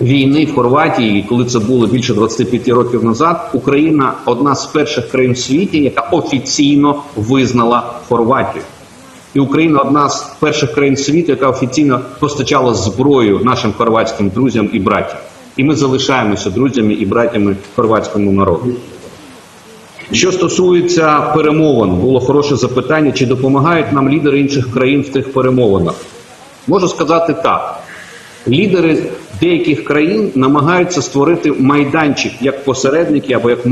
війни в Хорватії, коли це було більше 25 років назад, Україна одна з перших країн в світі, яка офіційно визнала Хорватію. І Україна одна з перших країн світу, яка офіційно постачала зброю нашим хорватським друзям і братям. І ми залишаємося друзями і братями хорватському народу. Що стосується перемовин, було хороше запитання, чи допомагають нам лідери інших країн в тих перемовинах. Можу сказати так. Лідери деяких країн намагаються створити майданчик як посередники або як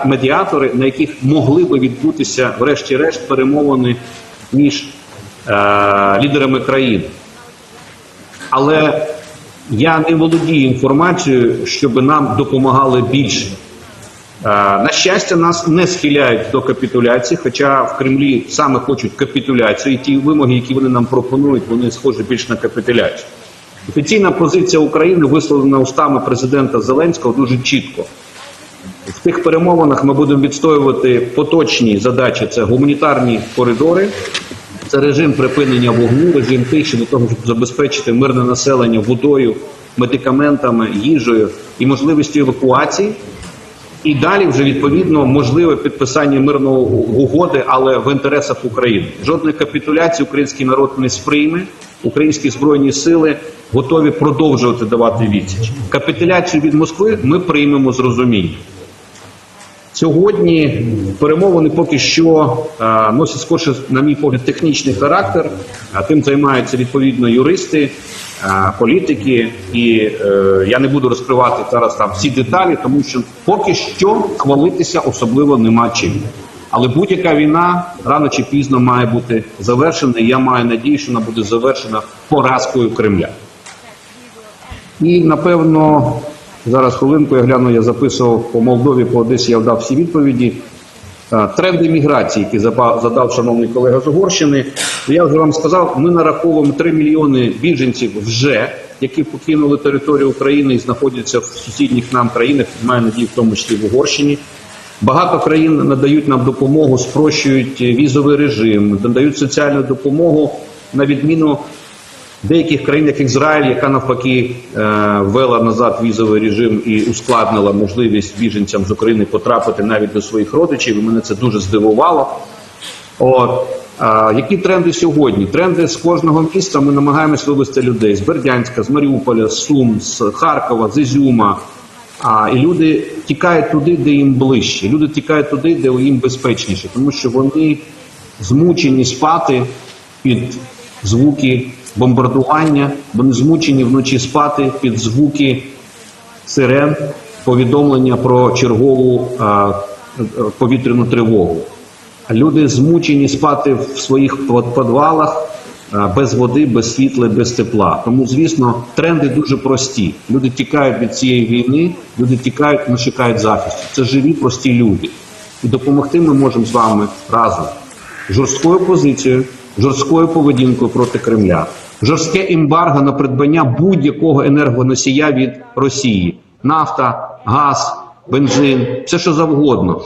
медіатори, на яких могли би відбутися, врешті-решт, перемовини між лідерами країн. Але я не володію інформацією, щоб нам допомагали більше. На щастя, нас не схиляють до капітуляції, хоча в Кремлі саме хочуть капітуляцію, і ті вимоги, які вони нам пропонують, вони схожі більш на капітуляцію. Офіційна позиція України висловлена устами президента Зеленського дуже чітко. В тих перемовинах ми будемо відстоювати поточні задачі, це гуманітарні коридори, це режим припинення вогню, режим тиші для того, щоб забезпечити мирне населення водою, медикаментами, їжею і можливістю евакуації. І далі вже, відповідно, можливе підписання мирної угоди, але в інтересах України. Жодної капітуляції український народ не сприйме, українські Збройні сили готові продовжувати давати відсіч. Капітуляцію від Москви ми приймемо з розумінням. Сьогодні перемовини поки що носять скорше, на мій погляд, технічний характер, а тим займаються відповідно юристи, політики, і я не буду розкривати зараз там всі деталі, тому що поки що хвалитися особливо нема чим. Але будь-яка війна рано чи пізно має бути завершена, і я маю надію, що вона буде завершена поразкою Кремля. І, напевно, зараз хвилинку, я гляну, я записував по Молдові, по Одесі, я вдав всі відповіді. Тренди міграції, які задав шановний колега з Угорщини, я вже вам сказав, ми нараховуємо 3 мільйони біженців вже, які покинули територію України і знаходяться в сусідніх нам країнах, маю надію, в тому числі в Угорщині. Багато країн надають нам допомогу, спрощують візовий режим, надають соціальну допомогу, на відміну деяких країн, як Ізраїль, яка навпаки ввела назад візовий режим і ускладнила можливість біженцям з України потрапити навіть до своїх родичів, і мене це дуже здивувало. Які тренди сьогодні? Тренди з кожного міста ми намагаємось вивезти людей з Бердянська, з Маріуполя, з Сум, з Харкова, з Ізюма. І люди тікають туди, де їм ближче. Люди тікають туди, де їм безпечніше, тому що вони змучені спати під звуки бомбардування, вони змучені вночі спати під звуки сирен, повідомлення про чергову повітряну тривогу. Люди змучені спати в своїх підвалах, без води, без світла, без тепла. Тому, звісно, тренди дуже прості. Люди тікають від цієї війни, люди тікають, не чекають захисту. Це живі, прості люди. І допомогти ми можемо з вами разом. Жорсткою позицією, жорсткою поведінкою проти Кремля. Жорстке ембарго на придбання будь-якого енергоносія від Росії. Нафта, газ, бензин, все що завгодно.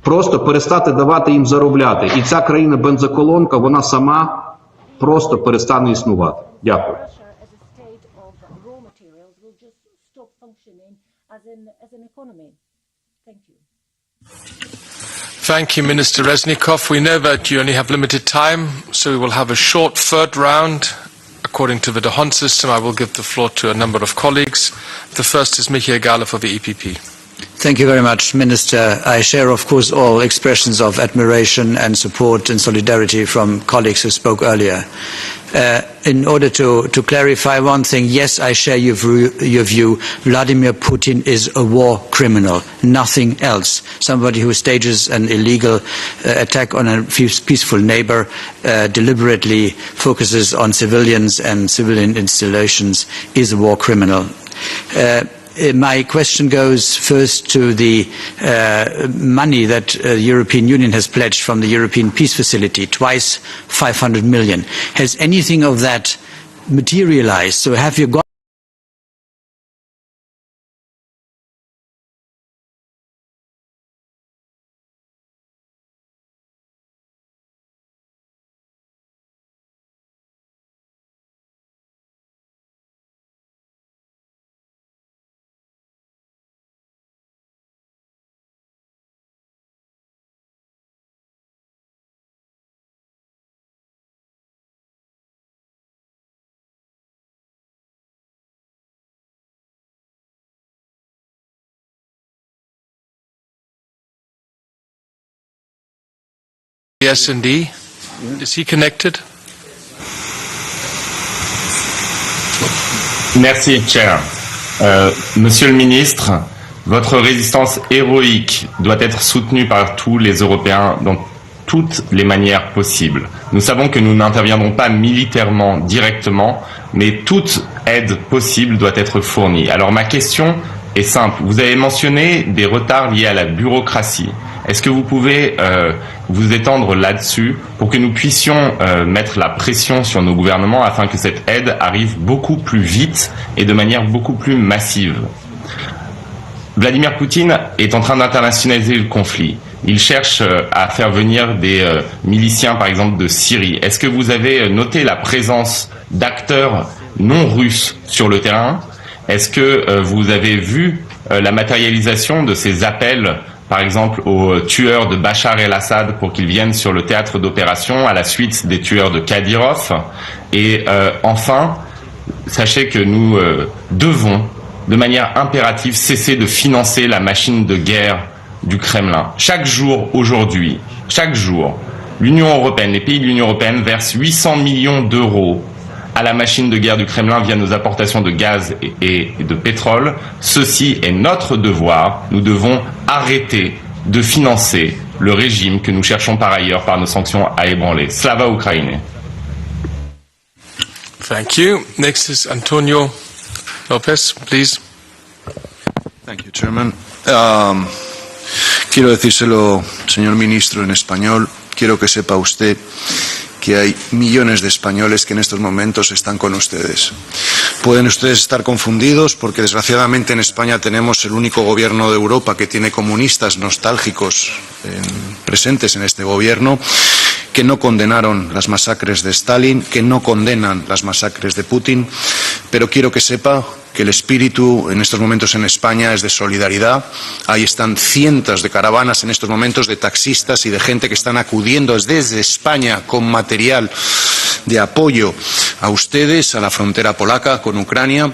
Просто перестати давати їм заробляти. І ця країна-бензоколонка, вона сама просто перестане існувати. Дякую. Thank you, Minister Reznikov. We know that you only have limited time, so we will have a short third round. According to the Dahon system, I will give the floor to a number of colleagues. The first is Michael Gahler for the EPP. Thank you very much, Minister. I share, of course, all expressions of admiration and support and solidarity from colleagues who spoke earlier. In order to clarify one thing, yes, I share your view. Vladimir Putin is a war criminal, nothing else. Somebody who stages an illegal attack on a peaceful neighbor, deliberately focuses on civilians and civilian installations, is a war criminal. My question goes first to the money that the European Union has pledged from the European Peace Facility, twice 500 million. Has anything of that materialized? So have you got S&D, is he connected? Merci, Chair. Monsieur le Ministre, votre résistance héroïque doit être soutenue par tous les Européens dans toutes les manières possibles. Nous savons que nous n'interviendrons pas militairement directement, mais toute aide possible doit être fournie. Alors ma question est simple. Vous avez mentionné des retards liés à la bureaucratie. Est-ce que vous pouvez vous étendre là-dessus pour que nous puissions mettre la pression sur nos gouvernements afin que cette aide arrive beaucoup plus vite et de manière beaucoup plus massive? Vladimir Poutine est en train d'internationaliser le conflit. Il cherche à faire venir des miliciens, par exemple, de Syrie. Est-ce que vous avez noté la présence d'acteurs non russes sur le terrain? Est-ce que vous avez vu la matérialisation de ces appels, par exemple, aux tueurs de Bachar el-Assad pour qu'ils viennent sur le théâtre d'opération à la suite des tueurs de Kadyrov? Et enfin, sachez que nous devons, de manière impérative, cesser de financer la machine de guerre du Kremlin. Chaque jour, aujourd'hui, chaque jour, l'Union européenne, les pays de l'Union européenne versent 800 millions d'euros à la machine de guerre du Kremlin via nos importations de gaz et de pétrole. Ceci est notre devoir. Nous devons arrêter de financer le régime que nous cherchons par ailleurs par nos sanctions à ébranler. Slava Ukraine. Thank you. Next is Antonio Lopez, please. Thank you, Chairman. Quiero decírselo, señor ministro, en español. Quiero que sepa usted que hay millones de españoles que en estos momentos están con ustedes. Pueden ustedes estar confundidos porque desgraciadamente en España tenemos el único gobierno de Europa que tiene comunistas nostálgicos presentes en este gobierno, que no condenaron las masacres de Stalin, que no condenan las masacres de Putin, pero quiero que sepa que el espíritu en estos momentos en España es de solidaridad. Ahí están cientos de caravanas en estos momentos de taxistas y de gente que están acudiendo desde España con material de apoyo a ustedes, a la frontera polaca con Ucrania,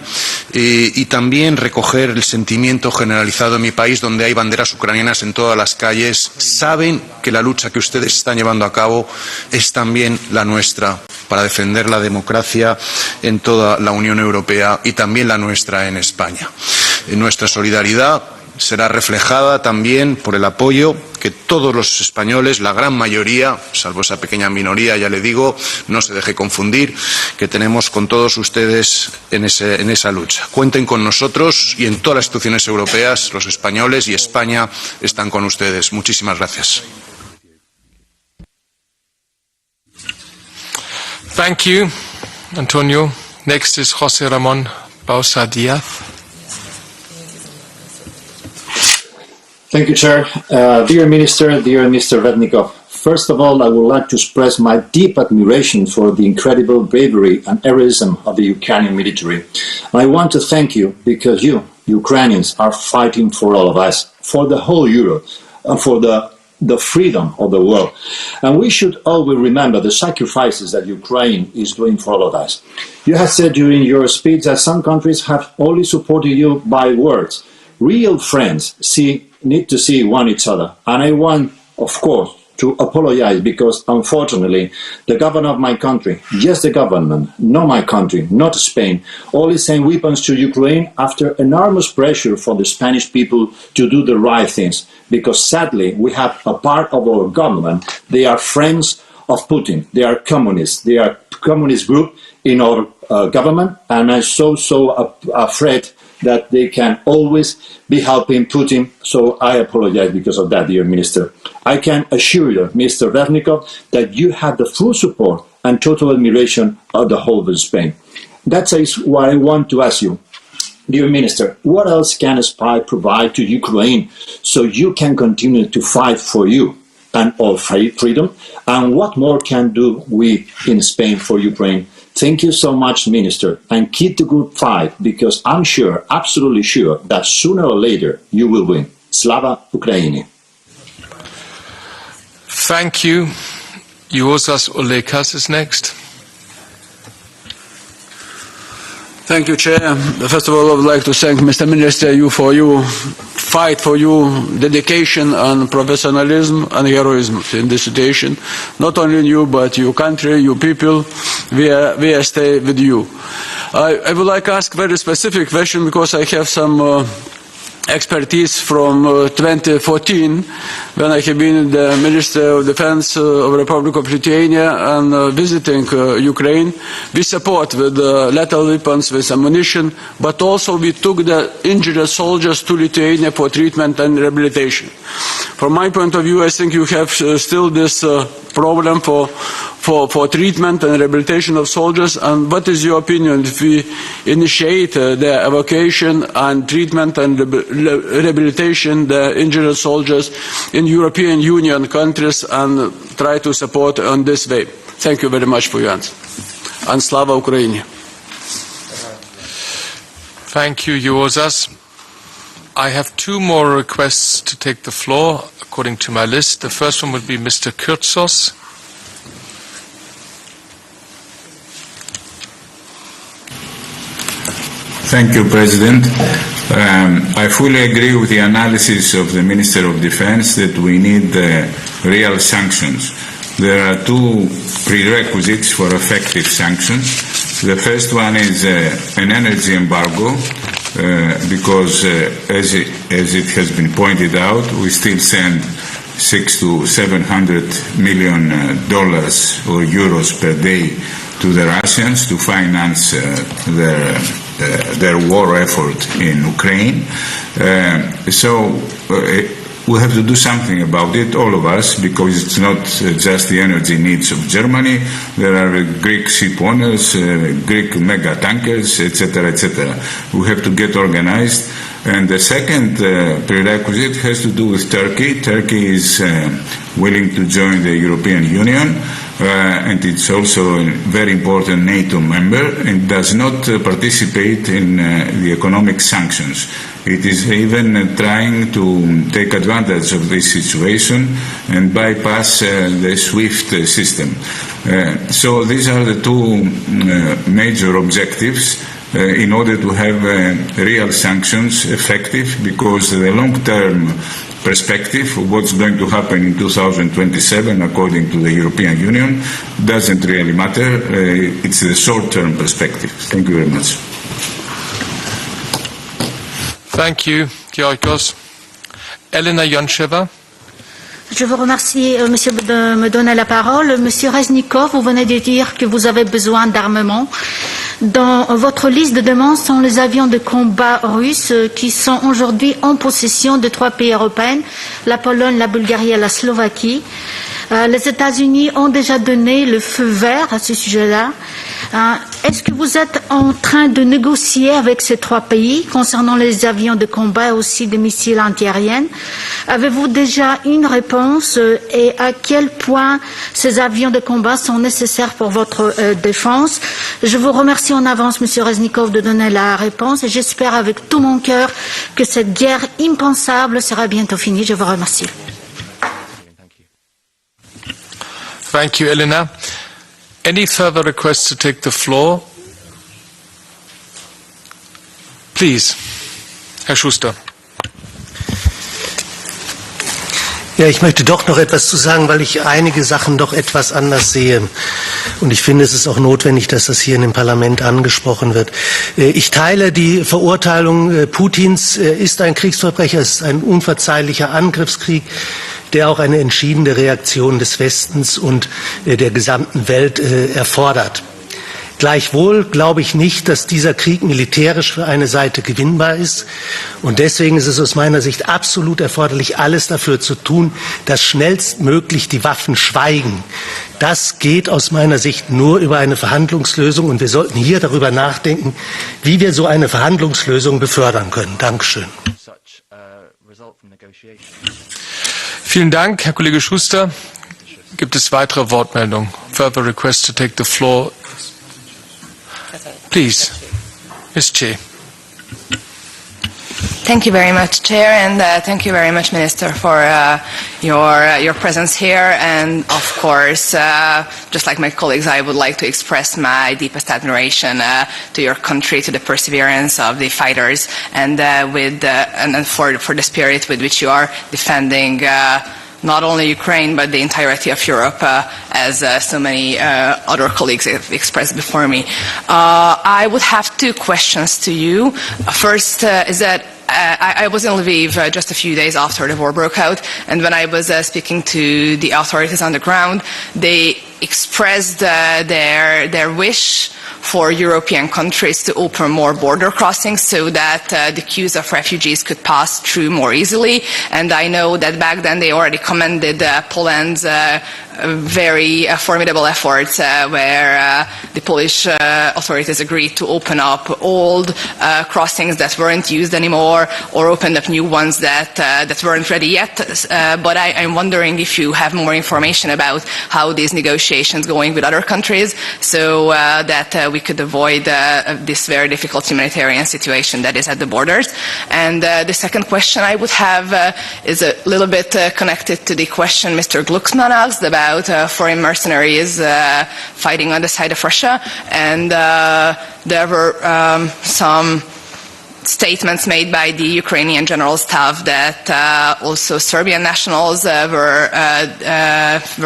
y también recoger el sentimiento generalizado en mi país, donde hay banderas ucranianas en todas las calles. Saben que la lucha que ustedes están llevando a cabo es también la nuestra, para defender la democracia en toda la Unión Europea y también la nuestra en España. Nuestra solidaridad será reflejada también por el apoyo que todos los españoles, la gran mayoría, salvo esa pequeña minoría, ya le digo, no se deje confundir, que tenemos con todos ustedes en esa lucha. Cuenten con nosotros y en todas las instituciones europeas, los españoles y España están con ustedes. Muchísimas gracias. Thank you, Antonio. Next is José Ramón Bausa Díaz. Thank you, Chair. Dear Minister, dear Mr. Rednikov, first of all, I would like to express my deep admiration for the incredible bravery and heroism of the Ukrainian military. I want to thank you because you, Ukrainians, are fighting for all of us, for the whole Europe, and for the freedom of the world. And we should always remember the sacrifices that Ukraine is doing for all of us. You have said during your speech that some countries have only supported you by words. Real friends need to see each other. And I want, of course, to apologize because, unfortunately, the government of my country, yes, the government, not my country, not Spain, only sent weapons to Ukraine after enormous pressure from the Spanish people to do the right things. Because, sadly, we have a part of our government, they are friends of Putin, they are communists, they are communist group in our government, and I'm so afraid that they can always be helping Putin, so I apologize because of that, dear Minister. I can assure you, Mr. Rednikov, that you have the full support and total admiration of the whole of Spain. That is why I want to ask you, dear Minister, what else can SPY provide to Ukraine so you can continue to fight for you and all freedom? And what more can do we in Spain for Ukraine? Thank you so much, Minister, and keep the good fight, because I'm sure, absolutely sure, that sooner or later you will win. Slava Ukraini. Thank you. Juozas Olekas is next. Thank you, Chair. First of all, I would like to thank Mr. Minister for your fight, for your dedication and professionalism and heroism in this situation. Not only you, but your country, your people, we stay with you. I would like to ask a very specific question because I have some expertise from 2014 when I have been the Minister of Defense of the Republic of Lithuania and visiting Ukraine. We support with lethal weapons, with ammunition, but also we took the injured soldiers to Lithuania for treatment and rehabilitation. From my point of view, I think you have still this problem for treatment and rehabilitation of soldiers, and what is your opinion if we initiate the evacuation and treatment and rehabilitation the injured soldiers in European Union countries and try to support on this way? Thank you very much for your answer. And Slava Ukraini. Thank you, Juozas. I have two more requests to take the floor, according to my list. The first one would be Mr. Kyrtsos. Thank you, President. I fully agree with the analysis of the Minister of Defense that we need real sanctions. There are two prerequisites for effective sanctions. The first one is an energy embargo, because as it has been pointed out, we still send $600 to $700 million or euros per day to the Russians to finance their war effort in Ukraine. So we have to do something about it, all of us, because it's not just the energy needs of Germany. There are Greek ship owners, Greek mega tankers, etc., etc. We have to get organized. And the second prerequisite has to do with Turkey. Turkey is willing to join the European Union, and it's also a very important NATO member, and does not participate in the economic sanctions. It is even trying to take advantage of this situation and bypass the SWIFT system. So these are the two major objectives in order to have real sanctions effective, because the long-term perspective of what's going to happen in 2027, according to the European Union, doesn't really matter. It's the short-term perspective. Thank you very much. Thank you, Georgios. Elena Yoncheva. Je vous remercie, monsieur, de me donner la parole. Monsieur Reznikov, vous venez de dire que vous avez besoin d'armement. Dans votre liste de demandes sont les avions de combat russes qui sont aujourd'hui en possession de 3 pays européens, la Pologne, la Bulgarie et la Slovaquie. Les États-Unis ont déjà donné le feu vert à ce sujet-là. Est-ce que vous êtes en train de négocier avec ces 3 pays concernant les avions de combat et aussi des missiles antiaériens? Avez-vous déjà une réponse et à quel point ces avions de combat sont nécessaires pour votre défense? Je vous remercie en avance, Monsieur Reznikov, de donner la réponse et j'espère avec tout mon cœur que cette guerre impensable sera bientôt finie. Je vous remercie. Thank you, Elena. Any further requests to take the floor? Please, Herr Schuster. Ja, ich möchte doch noch etwas zu sagen, weil ich einige Sachen doch etwas anders sehe. Und ich finde, es ist auch notwendig, dass das hier in dem Parlament angesprochen wird. Ich teile die Verurteilung Putins. Er ist ein Kriegsverbrecher, es ist ein unverzeihlicher Angriffskrieg, der auch eine entschiedene Reaktion des Westens und der gesamten Welt erfordert. Gleichwohl glaube ich nicht, dass dieser Krieg militärisch für eine Seite gewinnbar ist. Und deswegen ist es aus meiner Sicht absolut erforderlich, alles dafür zu tun, dass schnellstmöglich die Waffen schweigen. Das geht aus meiner Sicht nur über eine Verhandlungslösung. Und wir sollten hier darüber nachdenken, wie wir so eine Verhandlungslösung befördern können. Dankeschön. Vielen Dank, Herr Kollege Schuster. Gibt es weitere Wortmeldungen? Further requests to take the floor? Please, Ms. Che. Thank you very much, Chair, and thank you very much, Minister, for your presence here. And of course, just like my colleagues, I would like to express my deepest admiration to your country, to the perseverance of the fighters, and for the spirit with which you are defending not only Ukraine, but the entirety of Europe, as so many other colleagues have expressed before me. I would have 2 questions to you. First is that I was in Lviv just a few days after the war broke out, and when I was speaking to the authorities on the ground, they expressed their wish for European countries to open more border crossings so that the queues of refugees could pass through more easily. And I know that back then they already commended Poland's very formidable efforts where the Polish authorities agreed to open up old crossings that weren't used anymore or opened up new ones that weren't ready yet. But I'm wondering if you have more information about how these negotiations going with other countries so that we could avoid this very difficult humanitarian situation that is at the borders. And the second question I would have is a little bit connected to the question Mr. Glucksmann asked about foreign mercenaries fighting on the side of Russia. And there were some statements made by the Ukrainian General Staff that also Serbian nationals were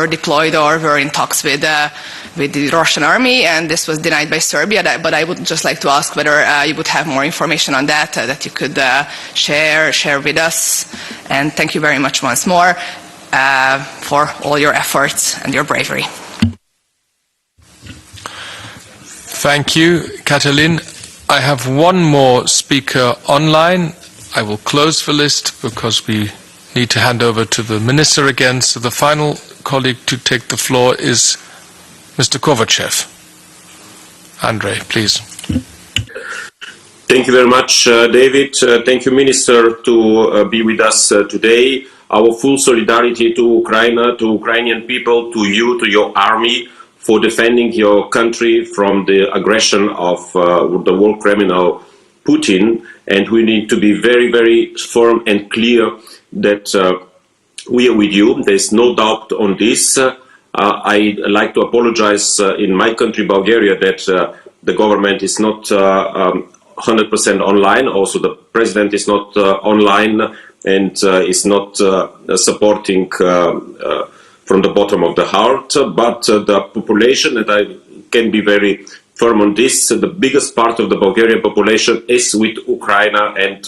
deployed or were in talks with the Russian army, and this was denied by Serbia. But I would just like to ask whether you would have more information on that that you could share with us. And thank you very much once more for all your efforts and your bravery. Thank you, Katalin. I have one more speaker online. I will close the list because we need to hand over to the Minister again. So the final colleague to take the floor is Mr. Kovachev. Andrei, please. Thank you very much, David. Thank you, Minister, to be with us today. Our full solidarity to Ukraine, to Ukrainian people, to you, to your army, for defending your country from the aggression of the war criminal Putin. And we need to be very, very firm and clear that we are with you. There's no doubt on this. I'd like to apologize in my country, Bulgaria, that the government is not 100% online. Also, the president is not online and is not supporting from the bottom of the heart. But the population, and I can be very firm on this, the biggest part of the Bulgarian population is with Ukraine and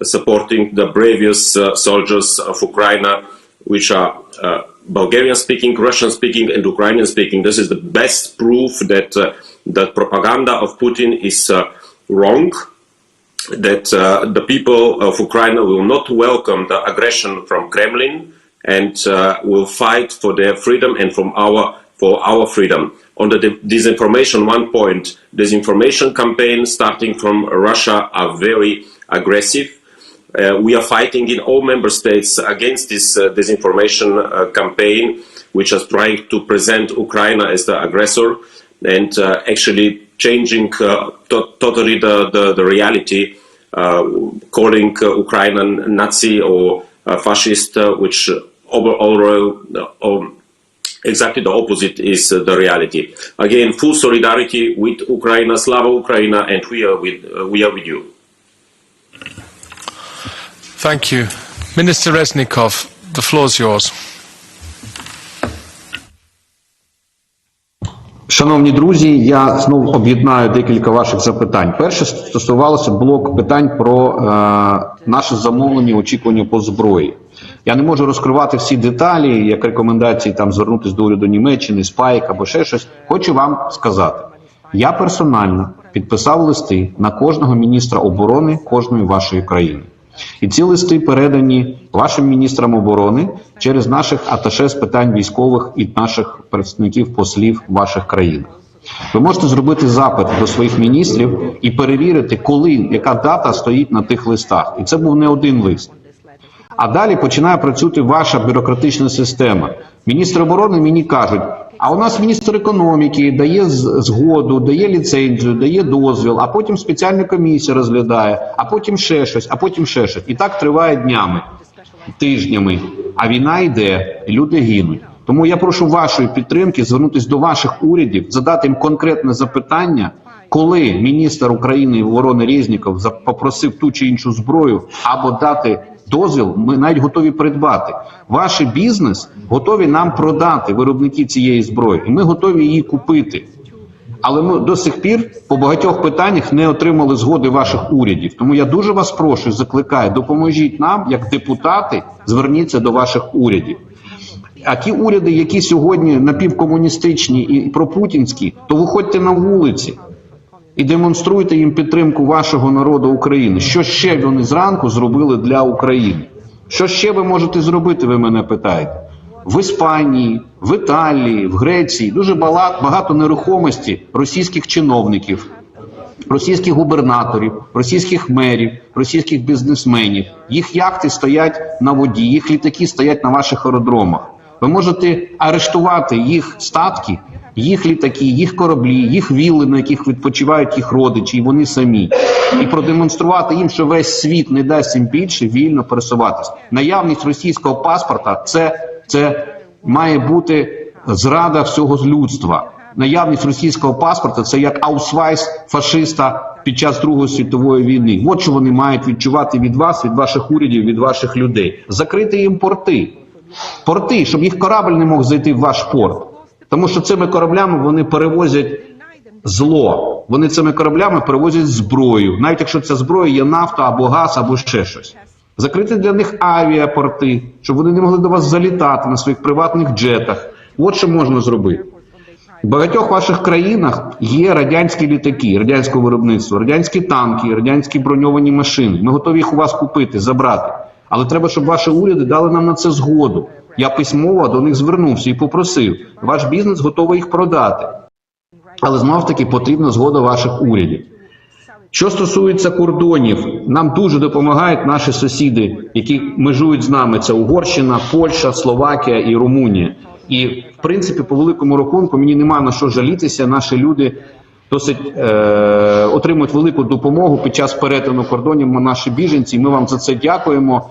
supporting the bravest soldiers of Ukraine which are Bulgarian-speaking, Russian-speaking, and Ukrainian-speaking. This is the best proof that the propaganda of Putin is wrong, that the people of Ukraine will not welcome the aggression from Kremlin and will fight for their freedom and for our freedom. On the disinformation, one point, disinformation campaigns starting from Russia are very aggressive. We are fighting in all member states against this disinformation campaign, which is trying to present Ukraine as the aggressor and actually changing totally the reality, calling Ukraine Nazi or fascist, which overall exactly the opposite is the reality. Again, full solidarity with Ukraine, Slava Ukraine, and we are with you. Thank you. Minister Reznikov, the floor is yours. Шановні друзі, я знову об'єднаю декілька ваших запитань. Перше стосувалося блок питань про наше замовлення, очікування по зброї. Я не можу розкривати всі деталі, як рекомендації там звернутися до уряду Німеччини, спайк або ще щось. Хочу вам сказати, я персонально підписав листи на кожного міністра оборони кожної вашої країни. І ці листи передані вашим міністрам оборони через наших аташе з питань військових і наших представників послів в ваших країнах. Ви можете зробити запит до своїх міністрів і перевірити, коли, яка дата стоїть на тих листах. І це був не один лист. А далі починає працювати ваша бюрократична система. Міністри оборони мені кажуть, а у нас міністр економіки дає згоду, дає ліцензію, дає дозвіл, а потім спеціальна комісія розглядає, а потім ще щось, а потім ще щось. І так триває днями, тижнями, а війна йде, і люди гинуть. Тому я прошу вашої підтримки звернутися до ваших урядів, задати їм конкретне запитання, коли міністр України оборони Резніков попросив ту чи іншу зброю або дати дозвіл, ми навіть готові придбати. Ваш бізнес готові нам продати, виробники цієї зброї, і ми готові її купити. Але ми до сих пір по багатьох питаннях не отримали згоди ваших урядів. Тому я дуже вас прошу, закликаю, допоможіть нам, як депутати, зверніться до ваших урядів. А ті уряди, які сьогодні напівкомуністичні і пропутінські, то виходьте на вулиці і демонструйте їм підтримку вашого народу України. Що ще вони зранку зробили для України? Що ще ви можете зробити, ви мене питаєте? В Іспанії, в Італії, в Греції дуже багато нерухомості російських чиновників, російських губернаторів, російських мерів, російських бізнесменів. Їх яхти стоять на воді, їх літаки стоять на ваших аеродромах. Ви можете арештувати їх статки, їх літаки, їх кораблі, їх вілли, на яких відпочивають їх родичі, і вони самі. І продемонструвати їм, що весь світ не дасть їм більше вільно пересуватися. Наявність російського паспорта – це має бути зрада всього з людства. Наявність російського паспорта – це як аусвайс фашиста під час Другої світової війни. От що вони мають відчувати від вас, від ваших урядів, від ваших людей. Закрити їм порти. Порти, щоб їх корабль не мог зайти в ваш порт. Тому що цими кораблями вони перевозять зло. Вони цими кораблями перевозять зброю. Навіть якщо ця зброя є нафта або газ, або ще щось. Закрити для них авіапорти, щоб вони не могли до вас залітати на своїх приватних джетах. От що можна зробити. В багатьох ваших країнах є радянські літаки, радянського виробництва, радянські танки, радянські броньовані машини. Ми готові їх у вас купити, забрати. Але треба, щоб ваші уряди дали нам на це згоду. Я письмово до них звернувся і попросив. Ваш бізнес готовий їх продати. Але знов-таки потрібна згода ваших урядів. Що стосується кордонів, нам дуже допомагають наші сусіди, які межують з нами. Це Угорщина, Польща, Словакія і Румунія. І, в принципі, по великому рахунку, мені нема на що жалітися. Наші люди досить отримують велику допомогу під час перетину кордонів, наші біженці. Ми вам за це дякуємо.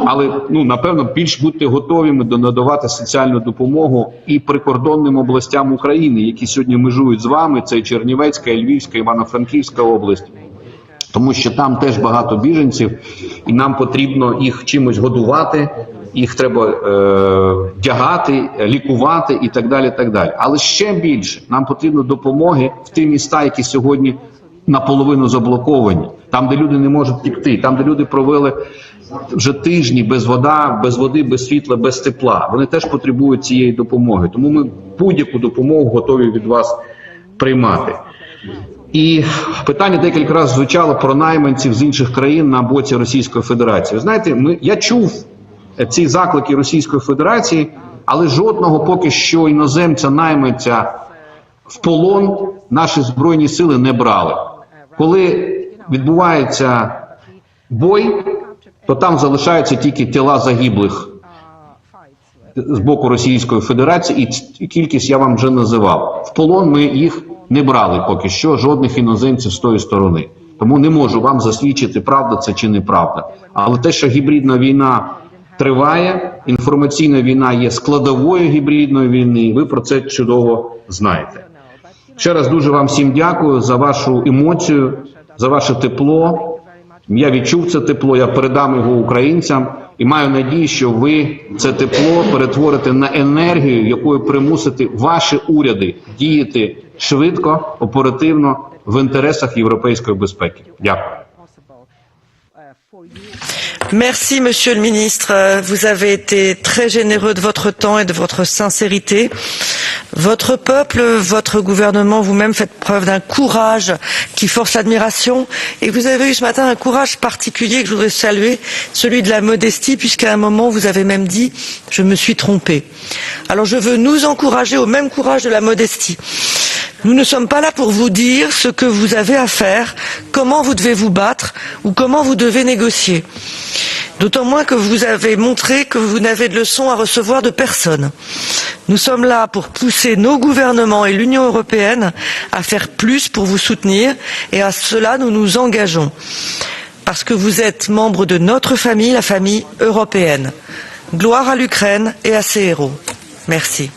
Але, напевно, більш будьте готовими надавати соціальну допомогу і прикордонним областям України, які сьогодні межують з вами. Це і Чернівецька, і Львівська, Івано-Франківська область. Тому що там теж багато біженців, і нам потрібно їх чимось годувати, їх треба вдягати, лікувати і так далі, так далі. Але ще більше нам потрібно допомоги в ті міста, які сьогодні наполовину заблоковані. Там, де люди не можуть втекти, там, де люди провели вже тижні без води, без світла, без тепла. Вони теж потребують цієї допомоги. Тому ми будь-яку допомогу готові від вас приймати. І питання декілька разів звучало про найманців з інших країн на боці Російської Федерації. Знаєте, я чув ці заклики Російської Федерації, але жодного поки що іноземця-найманця в полон наші Збройні сили не брали. Коли відбувається бой, то там залишаються тільки тіла загиблих з боку Російської Федерації, і кількість я вам вже називав. В полон ми їх не брали поки що, жодних іноземців з тої сторони. Тому не можу вам засвідчити, правда це чи неправда. Але те, що гібридна війна триває, інформаційна війна є складовою гібридної війни, ви про це чудово знаєте. Ще раз дуже вам всім дякую за вашу емоцію, за ваше тепло. Я відчув це тепло, я передам його українцям і маю надію, що ви це тепло перетворите на енергію, якою примусите ваші уряди діяти швидко, оперативно в інтересах європейської безпеки. Дякую. Merci, Monsieur le Ministre. Vous avez été très généreux de votre temps et de votre sincérité. Votre peuple, votre gouvernement, vous-même faites preuve d'un courage qui force l'admiration. Et vous avez eu ce matin un courage particulier que je voudrais saluer, celui de la modestie, puisqu'à un moment vous avez même dit « je me suis trompé ». Alors je veux nous encourager au même courage de la modestie. Nous ne sommes pas là pour vous dire ce que vous avez à faire, comment vous devez vous battre ou comment vous devez négocier. D'autant moins que vous avez montré que vous n'avez de leçons à recevoir de personne. Nous sommes là pour pousser nos gouvernements et l'Union européenne à faire plus pour vous soutenir et à cela nous nous engageons. Parce que vous êtes membre de notre famille, la famille européenne. Gloire à l'Ukraine et à ses héros. Merci.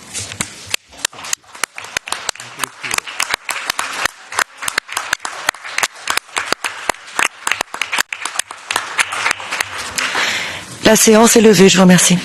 La séance est levée, je vous remercie.